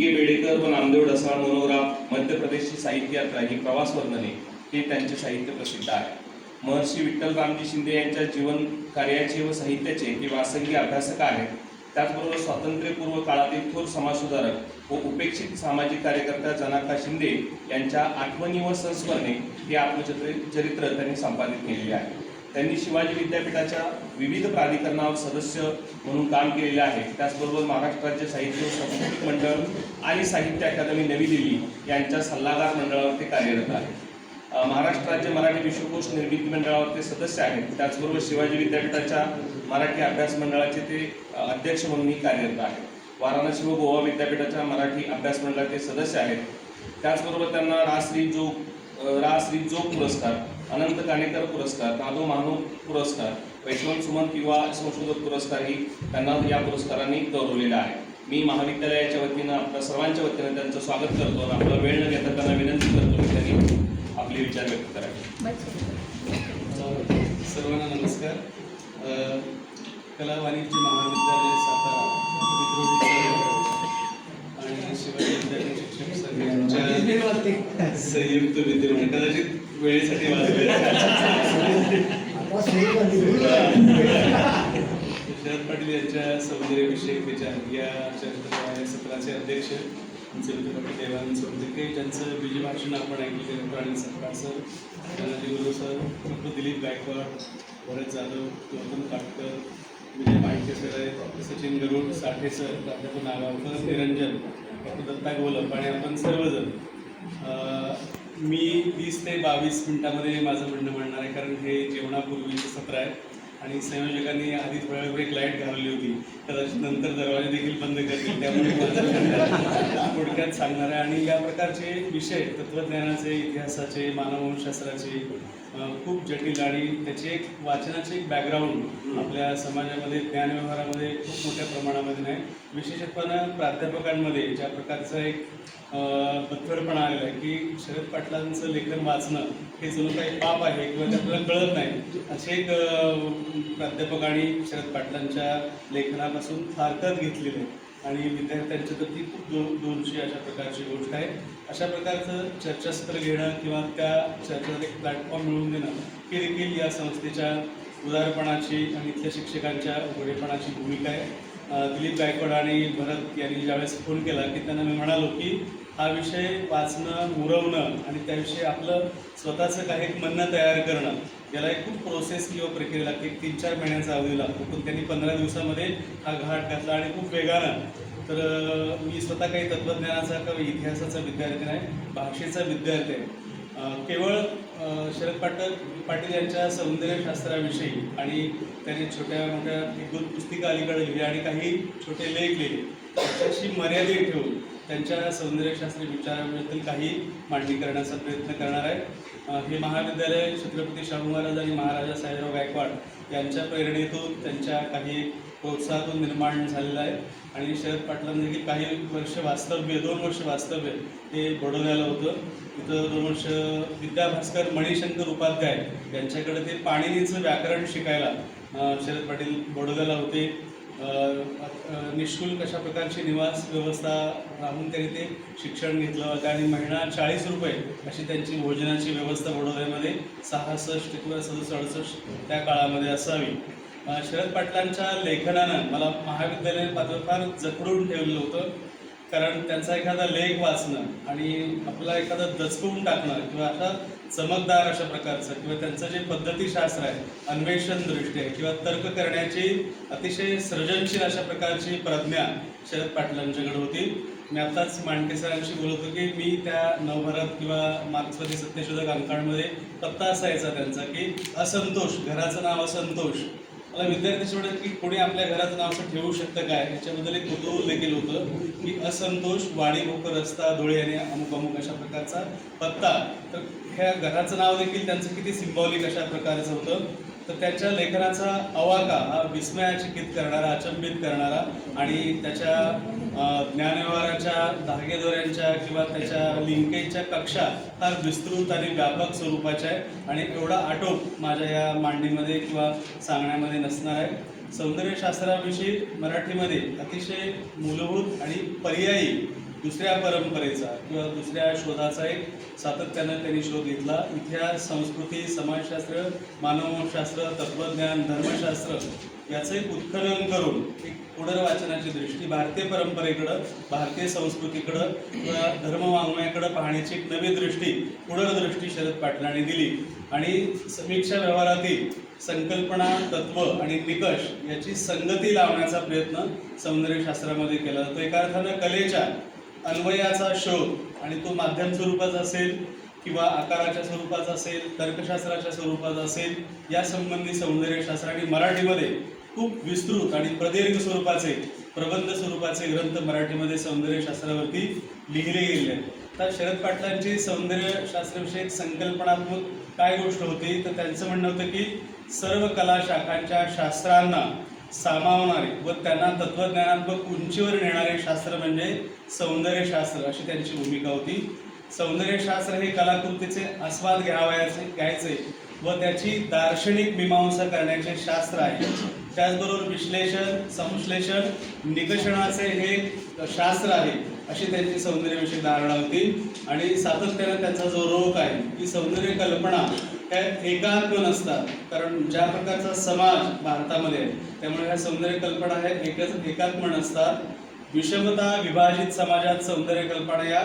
के बेडेकर व नामदेव ढसाळ मनोग्राफ मध्य प्रदेशची साहित्य यात्रा ही प्रवास वर्णने हे त्यांचे साहित्य प्रसिद्ध आहे. महर्षी विठ्ठल रामजी शिंदे यांच्या जीवन कार्याचे व साहित्याचे ते वासंगी अभ्यासक आहेत. त्याचबरोबर स्वातंत्र्यपूर्व काळातील थोर समाजसुधारक व उपेक्षित सामाजिक कार्यकर्त्या जनाका शिंदे यांच्या आठवणी व संस्मरणे हे आत्मचरित्र त्यांनी संपादित केलेले आहे. त्यांनी शिवाजी विद्यापीठाच्या विविध प्राधिकरणावर सदस्य म्हणून काम केलेले आहे. त्याचबरोबर महाराष्ट्र राज्य साहित्य व सांस्कृतिक मंडळ आणि साहित्य अकादमी नवी दिल्ली यांच्या सल्लागार मंडळावर ते कार्यरत आहेत. महाराष्ट्र राज्य मराठी विश्वकोश निर्मिती मंडळावर ते सदस्य आहेत. त्याचबरोबर शिवाजी विद्यापीठाच्या मराठी अभ्यास मंडळाचे ते अध्यक्ष म्हणूनही कार्यरत आहेत. वाराणसी व गोवा विद्यापीठाच्या मराठी अभ्यास मंडळाचे सदस्य आहेत. त्याचबरोबर त्यांना रा श्री जोग पुरस्कार, अनंत काणेकर पुरस्कार, नादो महानू पुरस्कार, वैष्णव सुमंत युवा संशोधक पुरस्कारही त्यांना या पुरस्कारांनी गौरवलेला आहे. मी महाविद्यालयाच्या वतीनं आपल्या सर्वांच्या वतीनं त्यांचं स्वागत करतो आणि आपला वेळ न घेता त्यांना विनंती करतो की त्यांनी आपले विचार व्यक्त करावे. सर्वांना नमस्कार. कला वाणिज्य महाविद्यालय सातारा आणि शिवाजी विद्यापीठ शिक्षक संघाच्या संयुक्त विद्यमान कदाचित वेळेसाठी वाजले शरद पाटील यांच्या सौंदर्यविषयक विचार या सत्राचे अध्यक्ष डॉक्टर देवानंद सोनटक्के, ज्यांचं बीजभाषण आपण ऐकलेलं प्राणी सत्कार सर, गुरु सर, डॉक्टर दिलीप गायकवाड, भरत जाधव, गौतम काटकर, विजय माहिती सर आहेत, डॉक्टर सचिन गरुड, साठे सर, प्राध्यापक नागावकर, निरंजन, डॉक्टर दत्ता गोलप आणि आपण सर्वजण. मी 20 ते 22 मिनिटामध्ये माझं म्हणणं म्हणणार आहे, कारण हे जेवणापूर्वीचं सत्र आहे आणि संयोजकांनी आधी थोड्या वेळ एक लाईट घालवली होती, कदाचित नंतर दरवाजे देखील बंद करतील, त्यामुळे माझं थोडक्यात सांगणार आहे. आणि या प्रकारचे विषय तत्त्वज्ञानाचे, इतिहासाचे, मानववंशशास्त्राचे खूप जटिल आणि त्याचे एक वाचनाचे एक बॅकग्राऊंड आपल्या समाजामध्ये ज्ञानव्यवहारामध्ये खूप मोठ्या प्रमाणामध्ये नाही. विशेषतः प्राध्यापकांमध्ये ज्या प्रकारचा एक बथडपणा आलेला आहे की शरद पाटलांचं लेखन वाचणं हे जणू काही पाप आहे किंवा ते आपल्याला कळत नाही, असे एक प्राध्यापक आणि शरद पाटलांच्या लेखनापासून फारकत घेतलेली आहे आणि विद्यार्थ्यांच्या तर ती खूप दूरची अशा प्रकारची गोष्ट आहे. अशा प्रकारचं चर्चासत्र घेणं किंवा त्या चर्चेला एक प्लॅटफॉर्म मिळवून देणं ही देखील या संस्थेच्या उदारपणाची आणि इथल्या शिक्षकांच्या उघडेपणाची भूमिका आहे. दिलीप गायकवाड आणि भरत यांनी ज्यावेळेस फोन केला की त्यांना मी म्हणालो की हा विषय वाचणं, मुरवणं आणि त्याविषयी आपलं स्वतःचं काही एक म्हणणं तयार करणं याला एक खूप प्रोसेस किंवा प्रक्रिया लागते. 3-4 महिन्याचा अवधी लागतो, पण त्यांनी 15 दिवसामध्ये हा घाट घातला आणि खूप वेगानं. तर मी स्वतः काही तत्त्वज्ञानाचा किंवा इतिहासाचा विद्यार्थी नाही, भाषेचा विद्यार्थी आहे. केवळ शरद पाटील यांच्या सौंदर्यशास्त्राविषयी आणि त्यांनी छोट्या मोठ्या 1-2 पुस्तिका अलीकडे लिहिली आणि काही छोटे लेख लिहिले, त्याच्याशी मर्यादित ठेवून त्यांच्या सौंदर्यशास्त्री विचाराबद्दल काही मांडणी करण्याचा प्रयत्न करणार आहे. हे महाविद्यालय छत्रपती शाहू महाराज आणि महाराजा साहेबराव गायकवाड यांच्या प्रेरणेतून, त्यांच्या काही प्रोत्साहातून निर्माण झालेलं आहे. आणि शरद पाटलांनी देखील काही वर्ष वास्तव्य, 2 वर्ष वास्तव्य हे बडोद्याला होतं. तिथं 2 वर्ष विद्याभास्कर मणिशंकर उपाध्याय यांच्याकडे ते पाणिनीचं व्याकरण शिकायला शरद पाटील बडोद्याला होते. निःशुल्क अशा प्रकारची निवास व्यवस्था राहून त्यांनी ते शिक्षण घेतलं होतं आणि महिना 40 रुपये अशी त्यांची भोजनाची व्यवस्था बडोद्यामध्ये 66 किंवा 67-68 त्या काळामध्ये असावी. शरद पाटलांच्या लेखनानं मला महाविद्यालय पात्र फार जखडून ठेवलेलं होतं, कारण त्यांचा एखादा लेख वाचणं आणि आपला एखादा दचकवून टाकणं किंवा अशा चमकदार अशा प्रकारचं किंवा त्यांचं जे पद्धतीशास्त्र आहे, अन्वेषण दृष्टी आहे किंवा तर्क करण्याची अतिशय सृजनशील अशा प्रकारची प्रज्ञा शरद पाटलांच्याकडे होती. मी आत्ताच मांडके सरांशी बोलत होतो की मी त्या नवभारत किंवा मार्क्सवादी सत्यशोधक अंकांमध्ये पत्ता असायचा त्यांचा की असंतोष, घराचं नाव असंतोष. मला विद्यार्थी वाटत की कोणी आपल्या घराचं नाव असं ठेवू शकतं काय, याच्याबद्दल एक कुतूहल देखील होतं की असंतोष, वाडी भोकर रस्ता, धुळे आणि अमुक अमुक अशा प्रकारचा पत्ता. तर ह्या घराचं नाव देखील त्यांचं किती सिम्बॉलिक अशा प्रकारचं होतं. तर त्यांच्या लेखनाचा अवाका हा विस्मयाचकित करणारा, अचंबित करणारा आणि त्याच्या ज्ञानव्यवहाराच्या धागेदोऱ्यांच्या किंवा त्याच्या लिंकेजच्या कक्षा फार विस्तृत आणि व्यापक स्वरूपाच्या आहे आणि एवढा आटोप माझ्या या मांडणीमध्ये किंवा सांगण्यामध्ये नसणार आहे. सौंदर्यशास्त्राविषयी मराठीमध्ये अतिशय मूलभूत आणि पर्यायी दुसऱ्या परंपरेचा किंवा दुसऱ्या शोधाचा एक सातत्यानं त्यांनी शोध घेतला. इतिहास, संस्कृती, समाजशास्त्र, मानवशास्त्र, तत्त्वज्ञान, धर्मशास्त्र याचं एक उत्खनन करून एक पुनर्वाचनाची दृष्टी भारतीय परंपरेकडं, भारतीय संस्कृतीकडं किंवा धर्मवाङ्मयाकडं पाहण्याची एक नवी दृष्टी, पुनर्दृष्टी शरद पाटलांनी दिली. आणि समीक्षा व्यवहारातील संकल्पना, तत्व आणि निकष याची संगती लावण्याचा प्रयत्न सौंदर्यशास्त्रामध्ये केला जातो. एका अर्थानं कलेच्या अन्वयाचा शोध, आणि तो माध्यम स्वरूपाचा असेल किंवा आकाराच्या स्वरूपाचा असेल, तर्कशास्त्राच्या स्वरूपाचा असेल, या संबंधी सौंदर्यशास्त्राने मराठीमध्ये खूप विस्तृत आणि प्रदीर्घ स्वरूपाचे प्रबंध स्वरूपाचे ग्रंथ मराठीमध्ये सौंदर्यशास्त्रावरती लिहिले गेले आहेत. तर शरद पाटलांची सौंदर्यशास्त्रविषयक संकल्पनात्मक काय गोष्ट होती, तर त्यांचं म्हणणं होतं की सर्व कला शाखांच्या शास्त्रांना सामावणारे व त्यांना तत्वज्ञानात्मक उंचीवर नेणारे शास्त्र म्हणजे सौंदर्यशास्त्र, अशी त्यांची भूमिका होती. सौंदर्यशास्त्र हे कलाकृतीचे आस्वाद घ्यायचे व त्याची दार्शनिक मीमांसा करण्याचे शास्त्र आहे. त्याचबरोबर विश्लेषण, संश्लेषण, निकषणाचे हे शास्त्र आहे, अशी त्यांची सौंदर्यविषयक धारणा होती. आणि सातत्यानं त्यांचा जो रोख आहे की सौंदर्य कल्पना ह्या एकात्म नसतात, कारण ज्या प्रकारचा समाज भारतामध्ये आहे त्यामुळे ह्या सौंदर्य कल्पना ह्या एकात्म नसतात. विषमता विभाजित समाजात सौंदर्य कल्पना या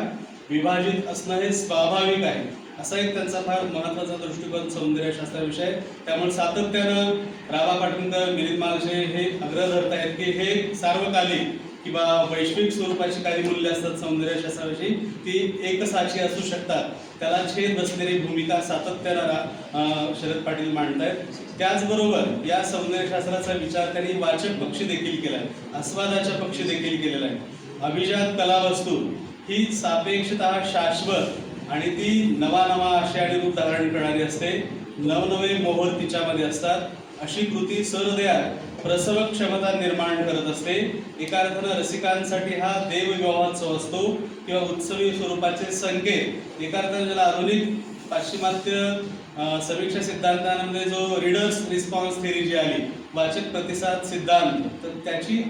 विभाजित असणं हे स्वाभाविक आहे, असा एक त्यांचा फार महत्त्वाचा दृष्टिकोन सौंदर्यशास्त्राविषयी. त्यामुळे सातत्यानं रावा पाटणकर, मिलिंद मालशे हे आग्रह धरत आहेत की हे सार्वकालिक किंवा वैश्विक स्वरूपाची काही मूल्य असतात सौंदर्यशास्त्राविषयी, ती एकसाची असू शकतात, त्याला छेद बसलेली भूमिका सातत्यानं शरद पाटील मांडत आहेत. त्याचबरोबर या सौंदर्यशास्त्राचा विचार त्यांनी वाचक पक्षी देखील केला आहे, आस्वादाच्या पक्षी देखील केलेला आहे. अभिजात कलावस्तू ही सापेक्षतः शाश्वत आणि ती नवा आशय रूप धारण करणारी असते. नवनवे मोहर तिच्यामध्ये असतात. अशी कृती सहृदया प्रसव क्षमता निर्माण करत असते. एका अर्थानं रसिकांसाठी हा देवविवाहोत्सव असतो किंवा उत्सवी स्वरूपाचे संकेत. एका अर्थानं ज्याला आधुनिक पाश्चिमात्य समीक्षा सिद्धांतांमध्ये जो रीडर्स रिस्पॉन्स थेरी जी आली, वाचक प्रतिसाद सिद्धांत, तर त्याची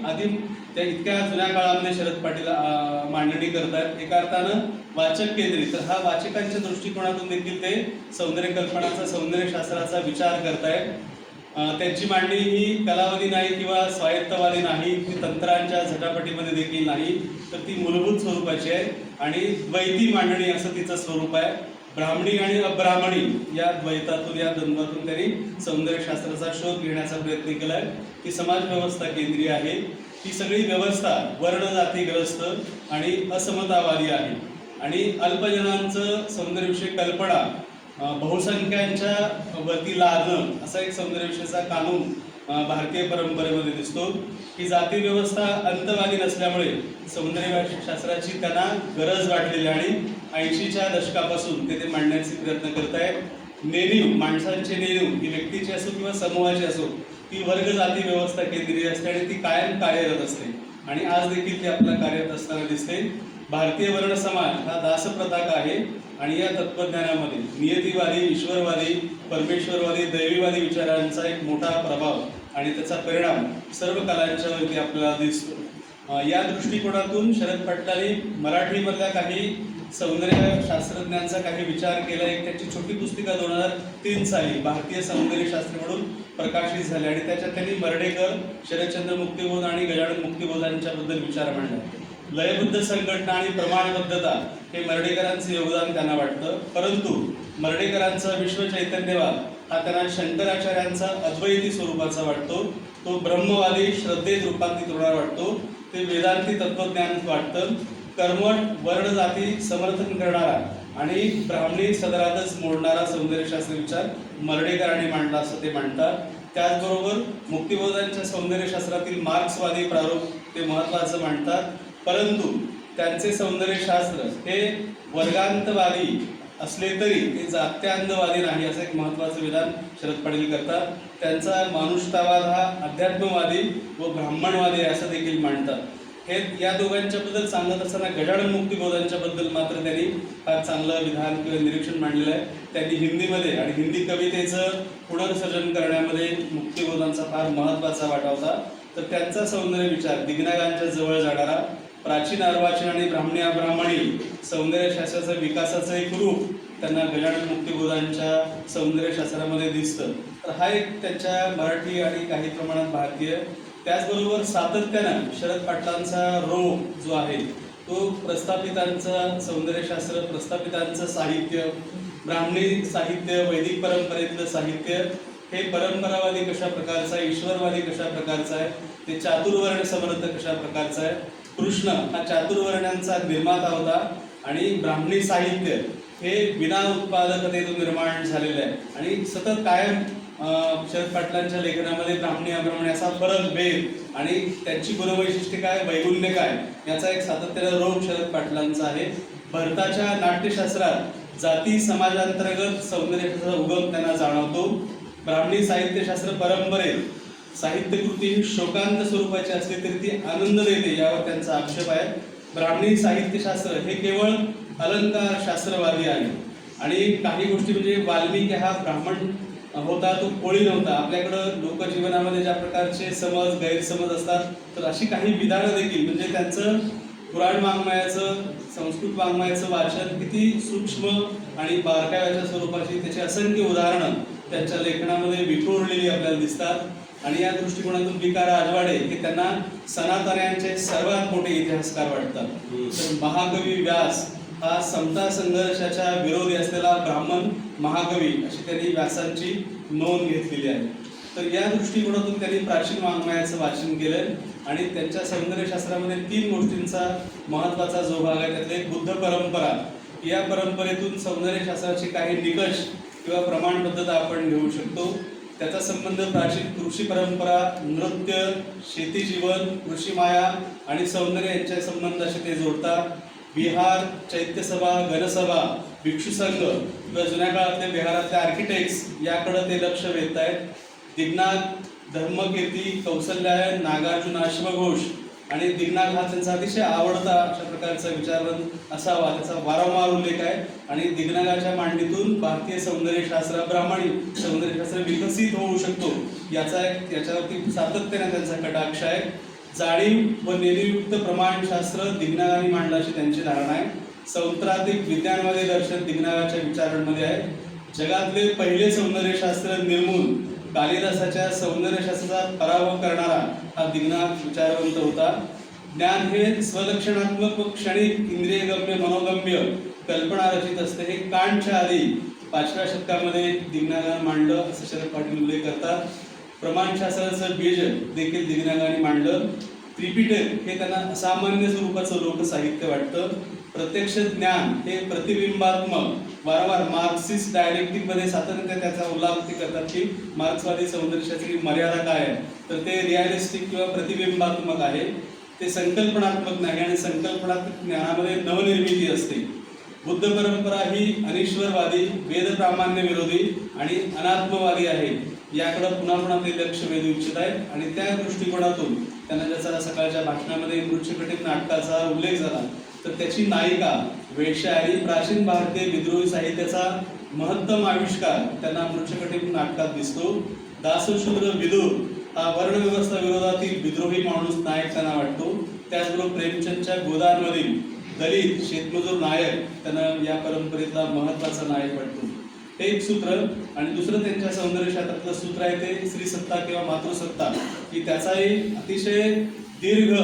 त्या इतक्या जुन्या काळामध्ये शरद पाटील मांडणी करत आहेत. एका अर्थानं वाचक केंद्रित, तर हा वाचकांच्या दृष्टिकोनातून देखील ते सौंदर्य कल्पनाचा, सौंदर्यशास्त्राचा विचार करतायत. त्यांची मांडणी ही कलावादी नाही किंवा स्वायत्तवादी नाही, ती तंत्रांच्या झटापटीमध्ये देखील नाही, तर ती मूलभूत स्वरूपाची आहे. आणि द्वैती मांडणी असं तिचं स्वरूप आहे. ब्राह्मणी आणि अब्राह्मणी या द्वैतातून, या द्वंद्वातून त्यांनी सौंदर्यशास्त्राचा शोध घेण्याचा प्रयत्न केला आहे. ती समाज व्यवस्था केंद्रीय आहे. ही सगळी व्यवस्था वर्णजातीग्रस्त आणि असमतावादी आहे. आणि अल्पजनांचं सौंदर्यविषयक कल्पना बहुसंख्यांच्या वरती लादणं, असा एक सौंदर्यविषयीचा कानून भारतीय परंपरेमध्ये दिसतो. ही जाती व्यवस्था अंतवादी नसल्यामुळे सौंदर्यशास्त्राची त्यांना गरज वाटलेली आणि 80च्या दशकापासून ते मांडण्याचे प्रयत्न करत आहेत. नेणीव, माणसांची नेणीव ही व्यक्तीची असो किंवा समूहाची असो, ती वर्ग जाती व्यवस्था केंद्रीय असते आणि ती कायम कार्यरत असते आणि आज देखील ती आपल्या कार्यरत असताना दिसते. भारतीय वर्ण समाज हा दासप्रताक आहे आणि या तत्त्वज्ञानामध्ये नियतिवादी, ईश्वरवादी, परमेश्वरवादी, दैवीवादी विचारांचा एक मोठा प्रभाव आणि त्याचा परिणाम सर्व कलांच्यावरती आपल्याला दिसतो. या दृष्टिकोनातून शरद पाटलांनी मराठीमधल्या काही सौंदर्य शास्त्रज्ञांचा काही विचार केला. एक त्याची छोटी पुस्तिका 2003 साली भारतीय सौंदर्यशास्त्र म्हणून प्रकाशित झाली आणि त्याच्यात त्यांनी मर्ढेकर, शरदचंद्र मुक्तिबोध आणि गजानन मुक्तिबोधांच्याबद्दल विचार मांडला. लयबद्ध संघटना आणि प्रमाणबद्धता हे मर्ढेकरांचं योगदान त्यांना वाटतं, परंतु मर्ढेकरांचा विश्व चैतन्यवाद हा त्यांना शंकराचार्यांचा अद्वैती स्वरूपाचा वाटतो. तो ब्रह्मवादी श्रद्धेत रूपांतरित होणार वाटतो. ते वेदांती तत्वज्ञान वाटतं. कर्मठ वर्ण जाती समर्थन करणारा आणि ब्राह्मणी सदरातच मोडणारा सौंदर्यशास्त्र विचार मर्ढेकरांनी मांडला असं ते मांडतात. त्याचबरोबर मुक्तिबोधांच्या सौंदर्यशास्त्रातील मार्क्सवादी प्रारूप ते महत्त्वाचं मांडतात, परंतु त्यांचे सौंदर्यशास्त्र हे वर्गांतवादी असले तरी ते जात्यांधवादी नाही, असं एक महत्त्वाचं विधान शरद पाटील करतात. त्यांचा मानुषतावाद हा अध्यात्मवादी व ब्राह्मणवादी असं देखील मांडतात. हे या दोघांच्याबद्दल सांगत असताना गजानन मुक्तिबोधांच्याबद्दल मात्र त्यांनी फार चांगलं विधान किंवा निरीक्षण मांडलेलं आहे. त्यांनी हिंदीमध्ये आणि हिंदी कवितेचं पुनर्सर्जन करण्यामध्ये मुक्तिबोधांचा फार महत्त्वाचा वाटा होता. तर त्यांचा सौंदर्य विचार दिग्नागांच्या जवळ जाणारा, प्राचीन अर्वाचीन आणि ब्राह्मणी अब्राह्मणी सौंदर्यशास्त्राचं विकासाचं एक रूप त्यांना गजानन मुक्तिबोधांच्या सौंदर्यशास्त्रामध्ये दिसतं. तर हा एक त्यांच्या मराठी आणि काही प्रमाणात भारतीय, त्याचबरोबर सातत्यानं शरद पाटलांचा रोग जो आहे तो प्रस्थापितांचं सौंदर्यशास्त्र, प्रस्थापितांचं साहित्य, ब्राह्मणी साहित्य, वैदिक परंपरेतलं साहित्य हे परंपरावादी कशा प्रकारचं आहे, ईश्वरवादी कशा प्रकारचं आहे, ते चातुर्वर्ण समर्थ कशा प्रकारचं आहे. कृष्ण हा चातुर्वर्ण्यांचा निर्माता होता आणि ब्राह्मणी साहित्य हे विना उत्पादकतेतून निर्माण झालेलं आहे. आणि सतत कायम शरद पाटलांच्या लेखनामध्ये ब्राह्मणी अब्राह्मणी असा फरक, भेद आणि त्यांची गुणवैशिष्ट्ये काय, वैगुण्य काय, याचा एक सातत्यानं रोग शरद पाटलांचा आहे. भारताच्या नाट्यशास्त्रात जाती समाजांतर्गत सौंदर्यशास्त्राचा उगम त्यांना जाणवतो. ब्राह्मणी साहित्यशास्त्र परंपरेत साहित्यकृती ही शोकांत स्वरूपाची असली तरी ती आनंद देते, यावर त्यांचा आक्षेप आहे. ब्राह्मणी साहित्यशास्त्र हे केवळ अलंकार शास्त्रवादी आहे आणि काही गोष्टी म्हणजे वाल्मिकी हा ब्राह्मण होता, तो कोळी नव्हता. आपल्याकडं लोकजीवनामध्ये ज्या प्रकारचे समज गैरसमज असतात, तर अशी काही विधानं देखील म्हणजे त्यांचं पुराण वाङ्मयाचं, संस्कृत वाङ्मयाचं वाचन किती सूक्ष्म आणि बारकाव्याच्या स्वरूपाची, त्याची असंख्य उदाहरणं त्यांच्या लेखनामध्ये विखुरलेली आपल्याला दिसतात. आणि या दृष्टिकोनातून वि. राजवाडे हे त्यांना सनातन्यांचे सर्वात मोठे इतिहासकार वाटतात. तर महाकवी व्यास हा समता संघर्षाच्या विरोधी असलेला ब्राह्मण महाकवी अशी त्यांनी व्यासांची नोंद घेतलेली आहे. तर या दृष्टिकोनातून त्यांनी प्राचीन वाङ्मयाचं वाचन केलं आणि त्यांच्या सौंदर्यशास्त्रामध्ये 3 गोष्टींचा महत्त्वाचा जो भाग आहे त्यातले एक बुद्ध परंपरा. या परंपरेतून सौंदर्यशास्त्राचे काही निकष किंवा प्रमाणबद्धता आपण घेऊ शकतो. त्याचा संबंध प्राचीन कृषी परंपरा, नृत्य, शेतीजीवन, कृषीमाया आणि सौंदर्य यांच्या संबंधाशी ते जोडतात. विहार, चैत्यसभा, गणसभा, भिक्षुसंघ किंवा जुन्या काळातले बिहारातले आर्किटेक्ट्स याकडे ते लक्ष वेधत आहेत. दिग्नाग, धर्मकीर्ती, कौसल्यायन, नागार्जुन, अश्वघोष आणि दिग्नाग हा त्यांचा अतिशय आवडता अशा प्रकारचा विचारवंत असावा, त्याचा वारंवार उल्लेख आहे. आणि दिग्नागाच्या मांडणीतून भारतीय सौंदर्यशास्त्र, ब्राह्मणी सौंदर्यशास्त्र विकसित होऊ शकतो याच्यावरती सातत्याने त्यांचा कटाक्ष आहे. जाणीव व नेणीवयुक्त प्रमाणशास्त्र दिग्नागांनी मांडलं अशी त्यांची धारणा आहे. सौत्राधिक विज्ञानवादी दर्शन दिग्नागाच्या विचारांमध्ये आहे. जगातले पहिले सौंदर्यशास्त्र निर्मूल कालिदासाच्या सौंदर्यशास्त्राचा पराभव करणारा हा दिग्नाग विचारवंत होता. ज्ञान हे स्वलक्षणात्मक व क्षणिक इंद्रियगम्य मनोगम्य कल्पना रचित असते, हे कांटच्या आधी 5व्या शतकामध्ये दिग्नागानं मांडलं असं शरद पाटील उल्लेख करतात. प्रमाणशास्त्राचं बीज देखील दिग्नागांनी मांडलं. त्रिपिटक हे त्यांना असामान्य स्वरूपाचं लोकसाहित्य वाटतं. प्रत्यक्ष ज्ञान हे प्रतिबिंबात्मक, वारंवार मार्क्सिस्ट डायलेक्टिकमध्ये सातत्याने त्याचा उल्लेख ते करतात की मार्क्सवादी सौंदर्यशास्त्राची मर्यादा काय आहे, तर ते रिअलिस्टिक किंवा प्रतिबिंबात्मक आहे, ते संकल्पनात्मक नाही आणि संकल्पनात्मक ज्ञानामध्ये नवनिर्मिती असते. बुद्ध परंपरा ही अनिश्वरवादी, वेदप्रामाण्य विरोधी आणि अनात्मवादी आहे, याकडे पुन्हा ते लक्ष वेधू इच्छित आहेत. आणि त्या दृष्टिकोनातून त्यांना ज्याचा सकाळच्या भाषणामध्ये मृच्छकटिप नाटकाचा उल्लेख झाला, तर त्याची नायिका वेश्या आणि प्राचीन भारतीय विद्रोही साहित्याचा महत्तम आविष्कार त्यांना मृच्छकटिप नाटकात दिसतो. दासशूद्र विदुर हा वर्णव्यवस्था विरोधातील विद्रोही माणूस नायक त्यांना वाटतो. त्याचबरोबर प्रेमचंदच्या गोदानमधील दलित शेतमजूर नायक त्यांना या परंपरेतला महत्त्वाचा नायक वाटतो. हे एक सूत्र. आणि दुसरं त्यांच्या सौंदर्यशास्त्रातलं सूत्र आहे ते स्त्रीसत्ता किंवा मातृसत्ता, की त्याचाही अतिशय दीर्घ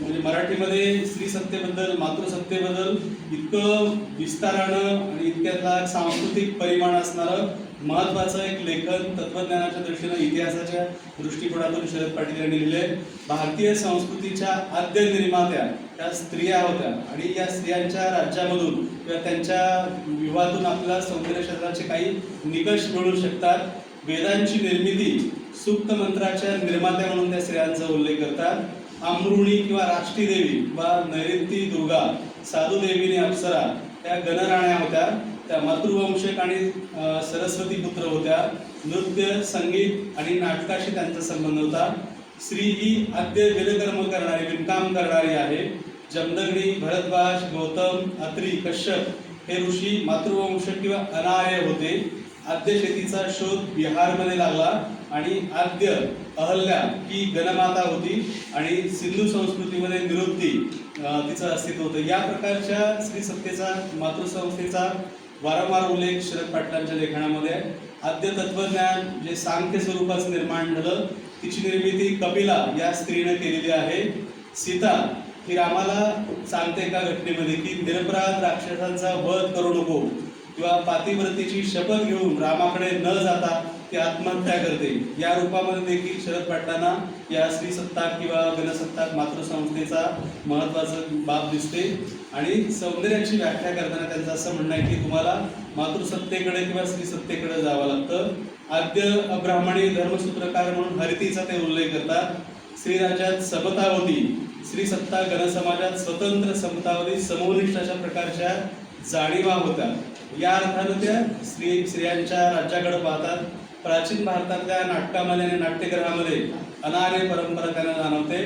म्हणजे मराठीमध्ये स्त्रीसत्तेबद्दल, मातृसत्तेबद्दल इतकं विस्तारानं आणि इतक्यातला सांस्कृतिक परिमाण असणारं महत्त्वाचं एक लेखन तत्वज्ञानाच्या दृष्टीनं, इतिहासाच्या दृष्टिकोनातून शरद पाटील यांनी लिहिले. भारतीय संस्कृतीच्या आद्य निर्मात्या त्या स्त्रिया होत्या आणि या स्त्रियांच्या राज्यामधून किंवा त्यांच्या विवाहातून आपल्याला सौंदर्यशास्त्राचे काही निकष मिळू शकतात. वेदांची निर्मिती, सूक्त मंत्राच्या निर्मात्या म्हणून त्या स्त्रियांचा उल्लेख करतात. अमृणी किंवा राष्ट्री देवी वा नैऋती दुर्गा, साधुदेवीने अप्सरा त्या गणराण्या होत्या, त्या मातृवंशक आणि सरस्वती पुत्र होत्या. नृत्य, संगीत आणि नाटकाशी त्यांचा संबंध होता. स्त्री ही आद्य वेदकर्म करणारी, विणकाम करणारी आहे. जमदग्नी, भरद्वाज, गौतम, अत्री, कश्यप हे ऋषी मातृवंशक किंवा अनार्य होते. आद्य शेतीचा शोध बिहारमध्ये लागला आणि आद्य अहल्या ही गणमाता होती आणि सिंधू संस्कृतीमध्ये निरुक्ती तिचं अस्तित्व होतं. या प्रकारच्या स्त्री सत्तेचा, मातृसंस्थेचा वारंवार उल्लेख शरद पाटलांच्या लेखनामध्ये आहे. आद्य तत्वज्ञान जे सांख्य स्वरूपाचं निर्माण झालं, तिची निर्मिती कपिला या स्त्रीनं केलेली आहे. सीता ही रामाला सांगते एका घटनेमध्ये की निरपराध राक्षसांचा वध करू नको, किंवा पातिव्रतेची शपथ घेऊन रामाकडे न जाता ती आत्महत्या करते. या रूपामध्ये देखील शरद पाटलांना या स्त्रीसत्ताक किंवा गणसत्ताक मातृसंस्थेचा महत्त्वाचा बाब दिसते. आणि सौंदर्याची व्याख्या करताना त्यांचं असं म्हणणं आहे की तुम्हाला मातृसत्तेकडे किंवा स्त्रीसत्तेकडे जावं लागतं. आद्य अब्राह्मणी धर्मसूत्रकार म्हणून हरितीचा ते उल्लेख करतात. स्त्रीराज्यात समता होती, स्त्रीसत्ता गणसमाजात स्वतंत्र समता होती, समोनिष्ठ अशा प्रकारच्या जाणीवा होत्या. या अर्थानं त्या स्त्रियांच्या राज्याकडे पाहतात. प्राचीन भारतातल्या नाटकामध्ये आणि नाट्यगृहामध्ये अनार्य परंपरा त्यांना जाणवते.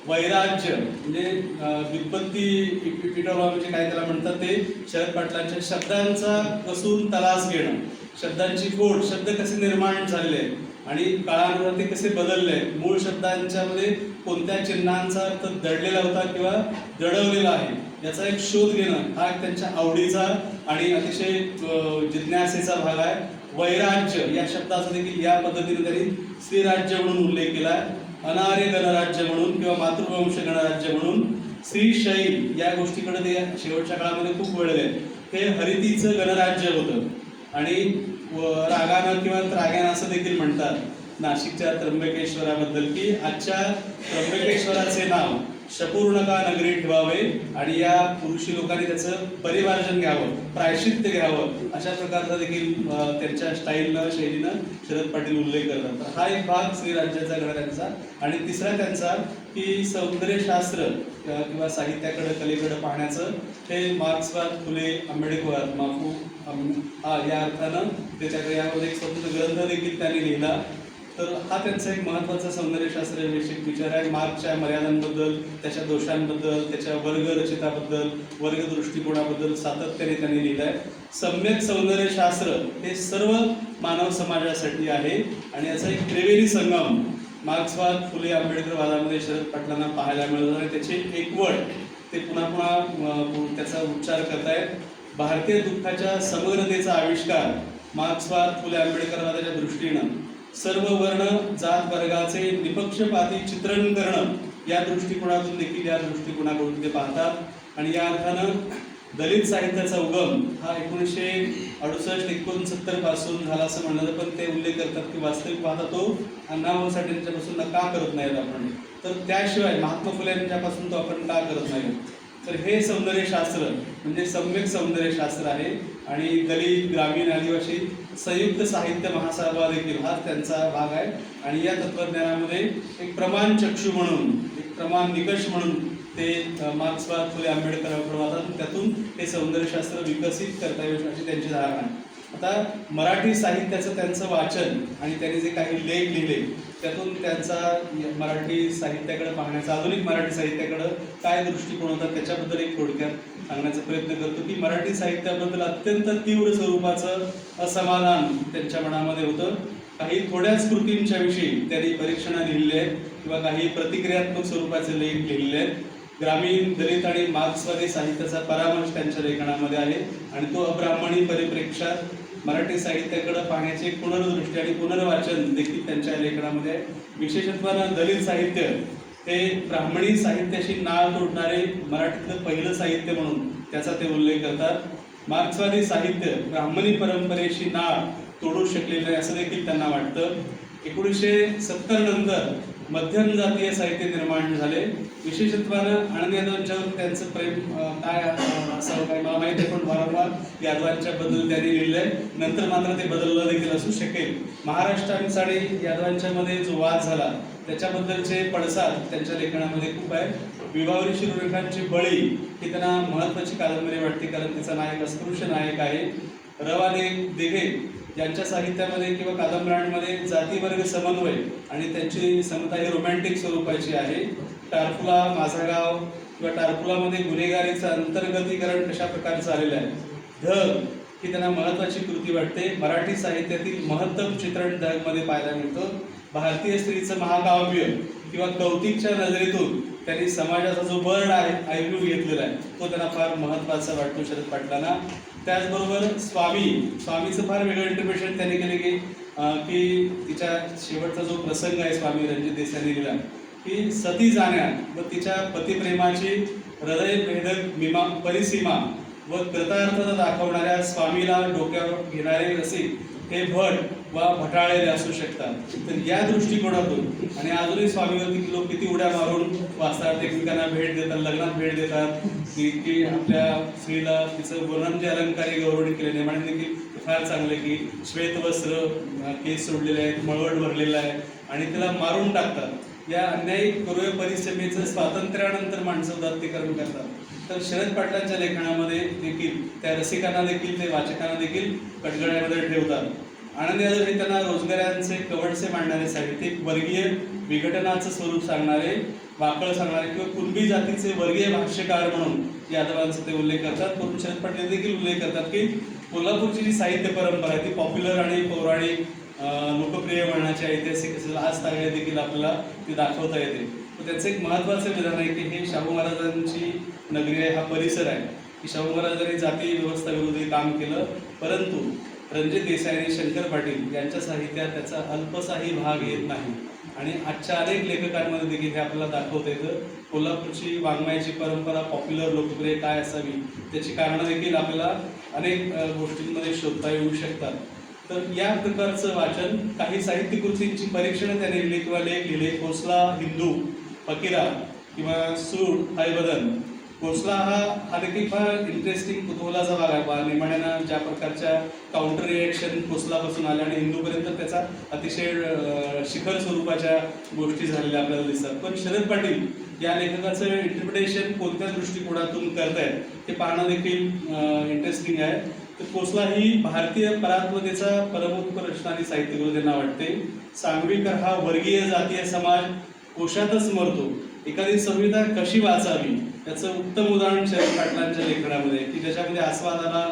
वैराज्य म्हणजे व्युत्पत्ती पिटोबा म्हणजे काय त्याला म्हणतात ते शरद पाटलांच्या शब्दांचा कसून तलास घेणं, शब्दांची कोड, शब्द कसे निर्माण झालेले आणि काळानुसार ते कसे बदलले, मूळ शब्दांच्या मध्ये कोणत्या चिन्हांचा अर्थ दडलेला होता किंवा दडवलेला आहे याचा एक शोध घेणं हा एक त्यांच्या आवडीचा आणि अतिशय जिज्ञासेचा भाग आहे. वैराज्य या शब्दाचा देखील या पद्धतीने त्यांनी स्त्रीराज्य म्हणून उल्लेख केला आहे. अनार्य गणराज्य म्हणून किंवा मातृवंश गणराज्य म्हणून स्त्रीशैल या गोष्टीकडे ते शेवटच्या काळामध्ये खूप वळले. हे हरितीचं गणराज्य होतं. आणि रागानं किंवा त्राग्यानं असं देखील म्हणतात नाशिकच्या त्र्यंबकेश्वराबद्दल की आजच्या त्र्यंबकेश्वराचे नाव शपूर्णका नगरी ठेवावे आणि या पुरुषी लोकांनी त्याचं परिमार्जन घ्यावं, प्रायश्चित्य घ्यावं, अशा प्रकारचा देखील त्यांच्या स्टाईलनं शैलीनं शरद पाटील उल्लेख करतात. तर हा एक भाग श्रीराज्याचा गणराज्याचा. आणि तिसरा त्यांचा की सौंदर्यशास्त्र किंवा साहित्याकडे कलेकडे पाहण्याचं हे मार्क्सवाद, फुले, आंबेडकर, माफू या अर्थानं त्याच्याकडे यामध्ये एक स्वतंत्र ग्रंथ देखील त्यांनी लिहिला. तर हा त्यांचा एक महत्त्वाचा सौंदर्यशास्त्र विषयक विचार आहे. मार्क्सच्या मर्यादांबद्दल, त्याच्या दोषांबद्दल, त्याच्या वर्गरचिताबद्दल, वर्ग दृष्टिकोनाबद्दल सातत्याने त्यांनी लिहिलं आहे. सम्यक सौंदर्यशास्त्र हे सर्व मानव समाजासाठी आहे आणि याचा एक त्रिवेणी संगम मार्क्सवाद, फुले, आंबेडकर वादामध्ये शरद पाटलांना पाहायला मिळत आणि त्याची एकवट ते पुन्हा पुन्हा त्याचा उच्चार करतायत. भारतीय दुःखाच्या समग्रतेचा आविष्कार मार्क्सवाद, फुले, आंबेडकरवादाच्या दृष्टीनं सर्व वर्ण जात वर्गाचे निपक्षपाती चित्रण करणं या दृष्टिकोनातून देखील या दृष्टिकोनाकडून ते पाहतात. आणि या अर्थानं दलित साहित्याचा उगम हा 1968-69 पासून झाला असं म्हणलं, पण ते उल्लेख करतात की वास्तविक पाहता तो अण्णाभाऊ साठे यांच्यापासून का करत नाहीत आपण, तर त्याशिवाय महात्मा फुले यांच्यापासून तो आपण का करत नाही. तर हे सौंदर्यशास्त्र म्हणजे सम्यक सौंदर्यशास्त्र आहे. आणि दलित, ग्रामीण, आदिवासी संयुक्त साहित्य महासभा देखील हा त्यांचा भाग आहे. आणि या तत्वज्ञानामध्ये एक प्रमाण चक्षु म्हणून, एक प्रमाण निकष म्हणून ते मार्क्सवाद, फुले, आंबेडकर वादातून त्यातून हे सौंदर्यशास्त्र विकसित करता येईल अशी त्यांची धारणा आहे. आता मराठी साहित्याचं त्यांचं वाचन आणि त्यांनी जे काही लेख लिहिले त्यातून त्यांचा मराठी साहित्याकडे पाहण्याचा, आधुनिक मराठी साहित्याकडे काय दृष्टिकोन होता त्याच्याबद्दल एक थोडक्यात सांगण्याचा प्रयत्न करतो. की मराठी साहित्याबद्दल अत्यंत तीव्र स्वरूपाचं असमाधान त्यांच्या मनामध्ये होतं. काही थोड्याच कृतींच्या विषयी त्यांनी परीक्षणं लिहिली आहेत किंवा काही प्रतिक्रियात्मक स्वरूपाचे लेख लिहिलेले आहेत. ग्रामीण, दलित आणि मार्क्सवादी साहित्याचा परामर्श त्यांच्या लेखनामध्ये आहे. आणि तो अब्राह्मणी परिप्रेक्षात मराठी साहित्याकडे पाहण्याची पुनर्दृष्टी आणि पुनर्वाचन देखील त्यांच्या लेखनामध्ये आहे. विशेषत्वानं दलित साहित्य हे ब्राह्मणी साहित्याशी नाळ तोडणारे मराठीतलं पहिलं साहित्य म्हणून त्याचा ते उल्लेख करतात. मार्क्सवादी साहित्य ब्राह्मणी परंपरेशी नाळ तोडू शकलेलं नाही असं देखील त्यांना वाटतं. 1970 नंतर मध्यम जातीय साहित्य निर्माण झाले. विशेषत्वानं आनंद यादवांच्यावर त्यांचं प्रेम काय असावं काय मला माहिती आहे, पण वारंवार यादवांच्याबद्दल त्यांनी लिहिलं आहे. नंतर मात्र ते बदललं देखील असू शकेल. महाराष्ट्रांचा आणि यादवांच्यामध्ये जो वाद झाला त्याच्याबद्दलचे पडसाद त्यांच्या लेखनामध्ये खूप आहे. विभावरी शिरोलेखांची बळी ही त्यांना महत्त्वाची कादंबरी वाटते, कारण तिचा नायक अस्पृश्य नायक आहे. रवा दिघे यांच्या साहित्यामध्ये किंवा कादंबऱ्यांमध्ये जातीवर्ग समन्वय आणि त्यांची समता ही रोमॅन्टिक स्वरूपाची आहे. टारफुला, माझा गाव किंवा टारफुलामध्ये गुन्हेगारीचं अंतर्गतीकरण कशा प्रकारचं आलेलं आहे. ढग ही त्यांना महत्त्वाची कृती वाटते. मराठी साहित्यातील महत्तम चित्रण ढगमध्ये पाहायला मिळतं. भारतीय स्त्रीचं महाकाव्य किंवा कौतिकच्या नजरेतून त्यांनी समाजाचा जो बर्ड आहे आयव्ह्यू घेतलेला आहे तो त्यांना फार महत्त्वाचा वाटतो शरद पाटलांना. त्याचबरोबर स्वामीचं फार वेगळं इंटरप्रिटेशन त्यांनी केले की तिच्या शेवटचा जो प्रसंग आहे स्वामी रणजित देसाईंनी लिहिला की सती जाण्यात व तिच्या पतिप्रेमाची हृदयभेदक परिसीमा व कृतार्थता दाखवणाऱ्या स्वामीला डोक्यावर घेणारे रसिक हे भट वा भटाळलेले असू शकतात. तर या दृष्टिकोनातून आणि अजूनही स्वामीवरती लोक किती उड्या मारून वाचतात, एकमेकांना भेट देतात, लग्नात भेट देतात की आपल्या स्त्रीला तिचं वर्णन जे अलंकारी गौरवणी केले नेमाने देखील फार चांगले की श्वेतवस्त्र, केस सोडलेले आहेत, मळवट भरलेला आहे आणि तिला मारून टाकतात. या अन्यायी क्रूर परिश्रमेचं स्वातंत्र्यानंतर माणसं उदात्तीकरण करतात. तर शरद पाटलांच्या लेखनामध्ये देखील त्या रसिकांना देखील ते वाचकांना देखील कटगळ्यामध्ये ठेवतात. आनंदी आजर हे त्यांना रोजगारांचे कवडसे मांडणारे साहित्यिक, वर्गीय विघटनाचं स्वरूप सांगणारे, वाकळ सांगणारे किंवा कुणबी जातीचे वर्गीय भाष्यकार म्हणून यादवांचा ते उल्लेख करतात. म्हणून शरद पाटील देखील उल्लेख करतात की कोल्हापूरची जी साहित्य परंपरा आहे ती पॉप्युलर आणि पौराणिक लोकप्रिय म्हणण्याची ऐतिहासिक असेल आज तागायत देखील आपल्याला ती दाखवता येते. तर त्याचं एक महत्त्वाचं विधान आहे की हे शाहू महाराजांची नगरी आहे, हा परिसर आहे की शाहू महाराजांनी जाती व्यवस्था विरोधी काम केलं, परंतु रणजित देसाई आणि शंकर पाटील यांच्या साहित्यात त्याचा अल्पसाही भाग येत नाही. आणि आजच्या अनेक लेखकांमध्ये देखील हे आपल्याला दाखवता येतं. कोल्हापूरची वाङ्मयाची परंपरा पॉप्युलर लोकप्रिय काय असावी त्याची कारणं देखील आपल्याला अनेक गोष्टींमध्ये शोधता येऊ शकतात. तर या प्रकारचं वाचन, काही साहित्य कृतींची परीक्षणं त्याने लिहिली किंवा लेख लिहिले. कोसला, हिंदू, फकीरा किंवा सूड, हयवदन. कोसला हा देखील फार इंटरेस्टिंग कुतूहलाचा भाग आहे. नेमाड्यानं ज्या प्रकारच्या काउंटर रिएक्शन कोसलापासून आल्या आणि हिंदूपर्यंत त्याचा अतिशय शिखर स्वरूपाच्या गोष्टी झालेल्या आपल्याला दिसतात. पण शरद पाटील या लेखकाचं इंटरप्रिटेशन कोणत्या दृष्टिकोनातून करतायत ते पाहणं देखील इंटरेस्टिंग आहे. तर कोसला ही भारतीय परात्मतेचा परमोत्तर रचना आणि साहित्यकृती त्यांना वाटते. सांगवीकर हा वर्गीय जातीय समाज कोशातच मरतो, एखादी संविधा कशी वाचावी याचं उत्तम उदाहरण शरद पाटलांच्या लेखनामध्ये की ज्याच्यामध्ये आस्वादाला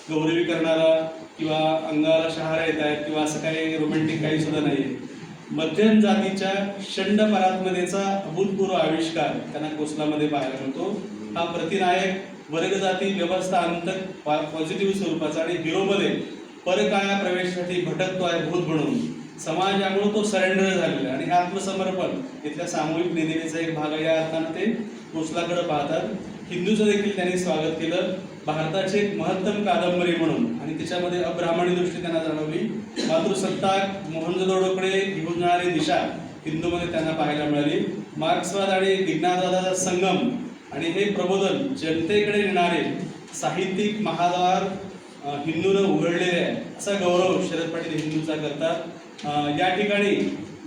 गौरवी करणारा किंवा अंगाला शहारा येत आहेत किंवा असं काही रोमॅन्टिक काही सुद्धा नाही आहे. मध्यम जातीच्या षंड परात्मतेचा अभूतपूर्व आविष्कार त्यांना कोसलामध्ये पाहायला मिळतो. हा प्रतिनायक वर्गजाती व्यवस्था अंतर पॉझिटिव्ह स्वरूपाचा आणि हिरोमध्ये परकाया प्रवेशासाठी भटकतो आहे भूत म्हणून. समाज यामुळे तो सरेंडर झालेला आणि हे आत्मसमर्पण इथल्या सामूहिक नेणिवेचा एक भाग आहे. या अर्थानं ते कोसलाकडे पाहतात. हिंदूचं देखील त्यांनी स्वागत केलं. भारताची एक महत्तम कादंबरी म्हणून आणि त्याच्यामध्ये अब्राह्मणी दृष्टी त्यांना जाणवली. मातृसत्ताक मोहनजोदडोकडे घेऊन जाणारी दिशा हिंदूमध्ये त्यांना पाहायला मिळाली. मार्क्सवाद आणि विज्ञानवादाचा संगम आणि हे प्रबोधन जनतेकडे नेणारे साहित्यिक महाद्वार हिंदूनं उघडलेले आहे असा गौरव शरद पाटील हिंदूचा करतात. या ठिकाणी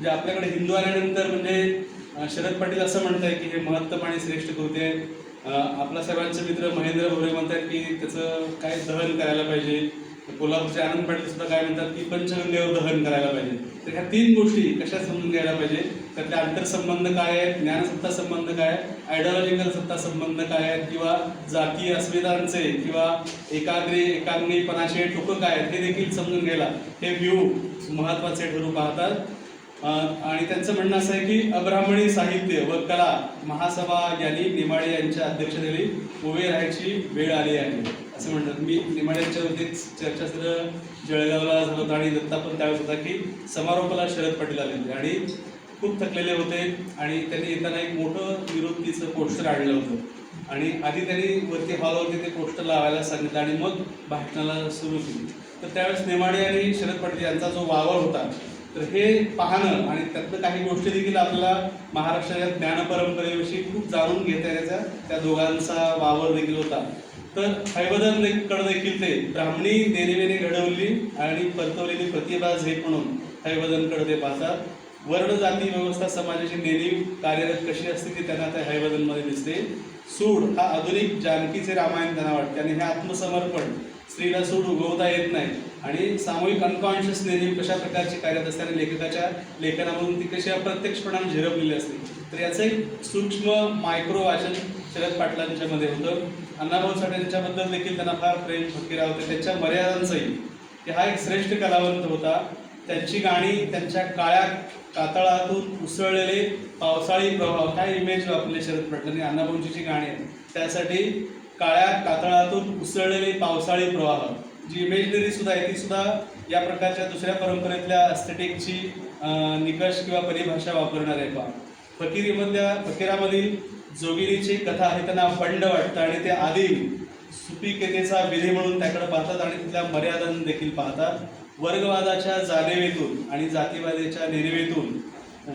जे आपल्याकडे हिंदू आल्यानंतर म्हणजे शरद पाटील असं म्हणताय की हे महत्तम आणि श्रेष्ठ कृती आहे. आपला सर्वांचे मित्र महेंद्र भोरे म्हणतात की त्याचं काय दहन करायला पाहिजे. कोल्हापूरचे आनंद पाटील सुद्धा काय म्हणतात की पंचगंगेवर दहन करायला पाहिजे. तर ह्या तीन गोष्टी कशा समजून घ्यायला पाहिजे, त्यातले आंतरसंबंध काय आहेत, ज्ञानसत्ता संबंध काय, आयडिओलॉजिकल सत्ता संबंध काय आहेत किंवा जातीय अस्मितांचे किंवा एकांगीपणाचे टोकं काय आहेत हे देखील समजून घ्यायला हे व्ह्यू महत्त्वाचे ठरू पाहतात. आणि त्यांचं म्हणणं असं आहे की अब्राह्मणी साहित्य व कला महासभा यांनी नेमाडे यांच्या अध्यक्षतेखाली उभे राहायची वेळ आली आहे असं म्हणतात. मी नेमाड्यांच्यावरती चर्चासत्र जळगावला झालं होतं आणि दत्ता पण त्यावेळेस होता की समारोपाला शरद पाटील आले होते आणि खूप थकलेले होते आणि त्यांनी येताना एक मोठं निवृत्तीचं पोस्टर आणलं होतं आणि आधी त्यांनी वरती हॉलवरती ते पोस्टर लावायला सांगितलं आणि मग भाषणाला सुरू केली. तर त्यावेळेस नेमाडे आणि शरद पाटील यांचा जो वावर होता तर हे पाहणं आणि त्यातलं काही गोष्टी देखील आपल्याला महाराष्ट्राच्या ज्ञानपरंपरेविषयी खूप जाणून घेता येण्याचा त्या दोघांचा वावर देखील होता. तर हयवदनकडे देखील ते ब्राह्मणी देणेवेने घडवली आणि परतवलेली प्रतिभा झेप म्हणून हयवदनकडे ते पाहतात. वर्ण जाती व्यवस्था समाजाची नेणीव कार्यरत कशी असते ती त्यांना त्या हयवदनमध्ये दिसते. सूड हा आधुनिक जानकीचे रामायण त्यांना वाटते आणि हे आत्मसमर्पण, स्त्रीला सूड उगवता येत नाही आणि सामूहिक अनकॉन्शियस नेणीव कशा प्रकारची कार्यरत असते आणि लेखकाच्या लेखनामधून ती कशी अप्रत्यक्षपणाने झिरपलेली असते. तर याचं एक सूक्ष्म मायक्रो वाचन शरद पाटलांच्यामध्ये होतं. अण्णाभाऊ साठे यांच्याबद्दल देखील त्यांना फार प्रेम फकीरा होते. त्यांच्या मर्यादांचंही की हा एक श्रेष्ठ कलावंत होता. त्यांची गाणी त्यांच्या काळ्या कातळातून उसळलेले पावसाळी प्रवाह, काय इमेज वापरले शरद पाटलांनी. अण्णाभाऊंची जी गाणी आहेत त्यासाठी काळ्या कातळातून उसळलेले पावसाळी प्रवाह, जी इमेजनरी सुद्धा आहे ती सुद्धा या प्रकारच्या दुसऱ्या परंपरेतल्या एस्थेटिकची निकष किंवा परिभाषा वापरणार आहे. फकीरामधील जोगिनीची कथा आहे त्यांना बंड वाटतं आणि ते आधी सुपिकेतेचा विधी म्हणून त्याकडे पाहतात आणि तिथल्या मर्यादांना देखील पाहतात. वर्गवादाच्या जाणीवेतून आणि जातीवादाच्या निर्वेतून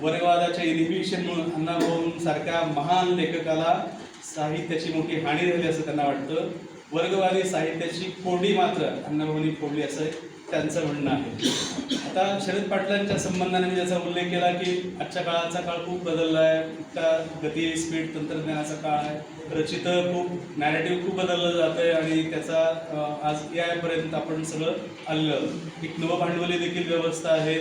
वर्गवादाच्या इनिबिशन म्हणून अण्णाभाऊंसारख्या महान लेखकाला साहित्याची मोठी हानी झाली असं त्यांना वाटतं. वर्गवादी साहित्याची कोंडी मात्र अण्णाभाऊंनी फोडली असं त्यांचं म्हणणं आहे. आता शरद पाटलांच्या संबंधाने मी ज्याचा उल्लेख केला की आजच्या काळाचा काळ खूप बदलला आहे, इतका गती स्पीड तंत्रज्ञानाचा काळ आहे, रचित खूप नॅरेटिव्ह खूप बदललं जातं आहे आणि त्याचा आज यापर्यंत आपण सगळं आलं. एक नवभांडवली देखील व्यवस्था आहे.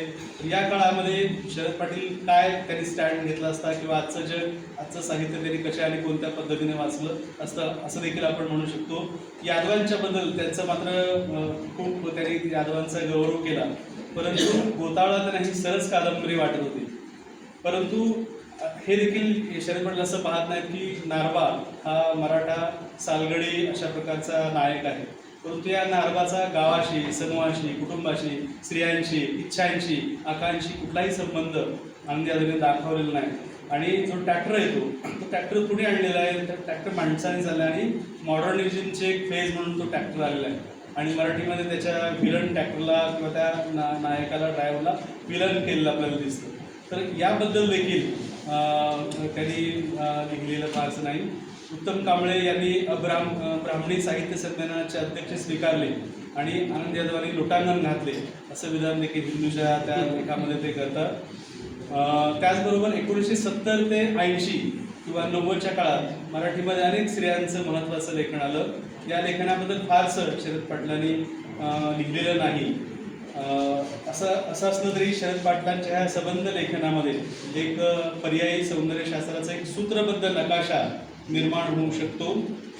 या काळामध्ये शरद पाटील काय त्यांनी स्टँड घेतला असता किंवा आजचं जग आजचं साहित्य त्यांनी कशा आणि कोणत्या पद्धतीने वाचलं असतं असं देखील आपण म्हणू शकतो. यादवांच्या बद्दल त्यांचं मात्र खूप त्यांनी यादवांचा गौरव केला, परंतु गोतावळा त्यांना ही सरस कादंबरी वाटत होती. परंतु हे देखील शरद पाटील असं पाहत नाहीत की नारबा हा मराठा सालगडी अशा प्रकारचा नायक आहे, परंतु या नारबाचा गावाशी, समूहाशी, कुटुंबाशी, स्त्रियांशी, इच्छांशी, आकांशी कुठलाही संबंध आनंदी यादवने दाखवलेला नाही. आणि जो ट्रॅक्टर आहे तो ट्रॅक्टर कुणी आणलेला आहे, तर ट्रॅक्टर माणसाने झाला आणि मॉडर्निझमचे एक फेज म्हणून तो ट्रॅक्टर आलेला आहे. आणि मराठीमध्ये त्याच्या विलन ट्रॅक्टरला किंवा त्या नायकाला ड्रायव्हरला विलन केलेलं आपल्याला दिसतं. तर याबद्दल देखील त्यांनी लिहिलेलं फारसं नाही. उत्तम कांबळे यांनी ब्राह्मणी साहित्य संमेलनाचे अध्यक्ष स्वीकारले आणि आनंद यादवांनी लोटांगण घातले असं विधान देखील हिंदूच्या त्या लेखामध्ये ते करतात. त्याचबरोबर 1970 ते 80 किंवा 90च्या काळात मराठीमध्ये अनेक स्त्रियांचं महत्त्वाचं लेखन आलं. या लेखनाबद्दल फारसं शरद पाटलांनी लिहिलेलं नाही. असं असलं तरी शरद पाटलांच्या ह्या सबंध लेखनामध्ये एक पर्यायी सौंदर्यशास्त्राचा एक सूत्रबद्ध नकाशा निर्माण होऊ शकतो.